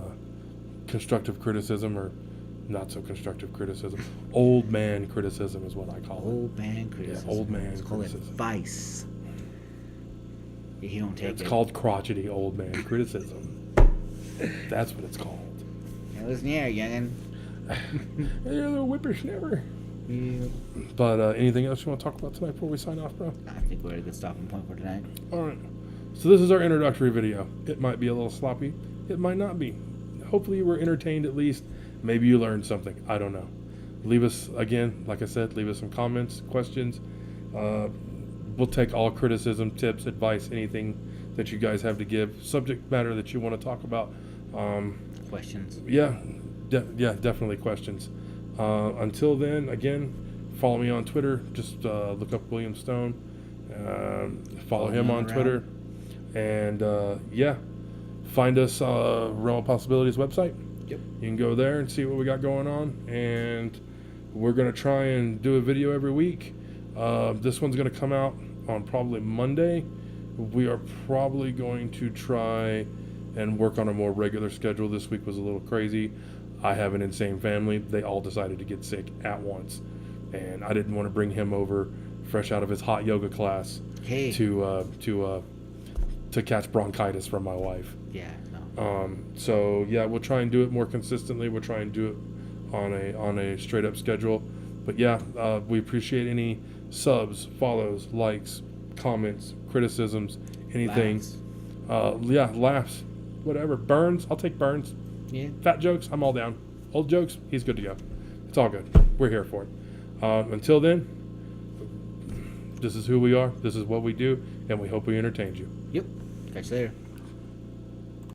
constructive criticism or not so constructive criticism. Old man criticism is what I call Old man criticism. Yeah, old man It's called criticism. advice. If you don't it. take It's it. called crotchety old man criticism. That's what it's called. Yeah, listen here, youngin. You're a little whippersnapper. Yeah. But anything else you want to talk about tonight before we sign off, bro? I think we're at a good stopping point for tonight. All right. So this is our introductory video. It might be a little sloppy. It might not be. Hopefully you were entertained at least. Maybe you learned something. I don't know. Leave us, again, like I said, leave us some comments, questions. We'll take all criticism, tips, advice, anything that you guys have to give. Subject matter that you want to talk about. Questions. Yeah, definitely questions. Until then, again, follow me on Twitter. Just look up William Stone. Follow him on around. Twitter. And find us Realm of Possibilities website. Yep. You can go there and see what we got going on. And we're going to try and do a video every week. This one's going to come out on probably Monday. We are probably going to try and work on a more regular schedule. This week was a little crazy. I have an insane family. They all decided to get sick at once. And I didn't want to bring him over fresh out of his hot yoga class Hey. to catch bronchitis from my wife. Yeah. No. So yeah, we'll try and do it more consistently. We'll try and do it on a straight up schedule. But yeah, we appreciate any subs, follows, likes, comments, criticisms, anything. Laughs. Laughs, whatever. Burns, I'll take burns. Yeah. Fat jokes, I'm all down. Old jokes, he's good to go. It's all good. We're here for it. Until then, this is who we are. This is what we do, and we hope we entertained you. Yep. Catch you later.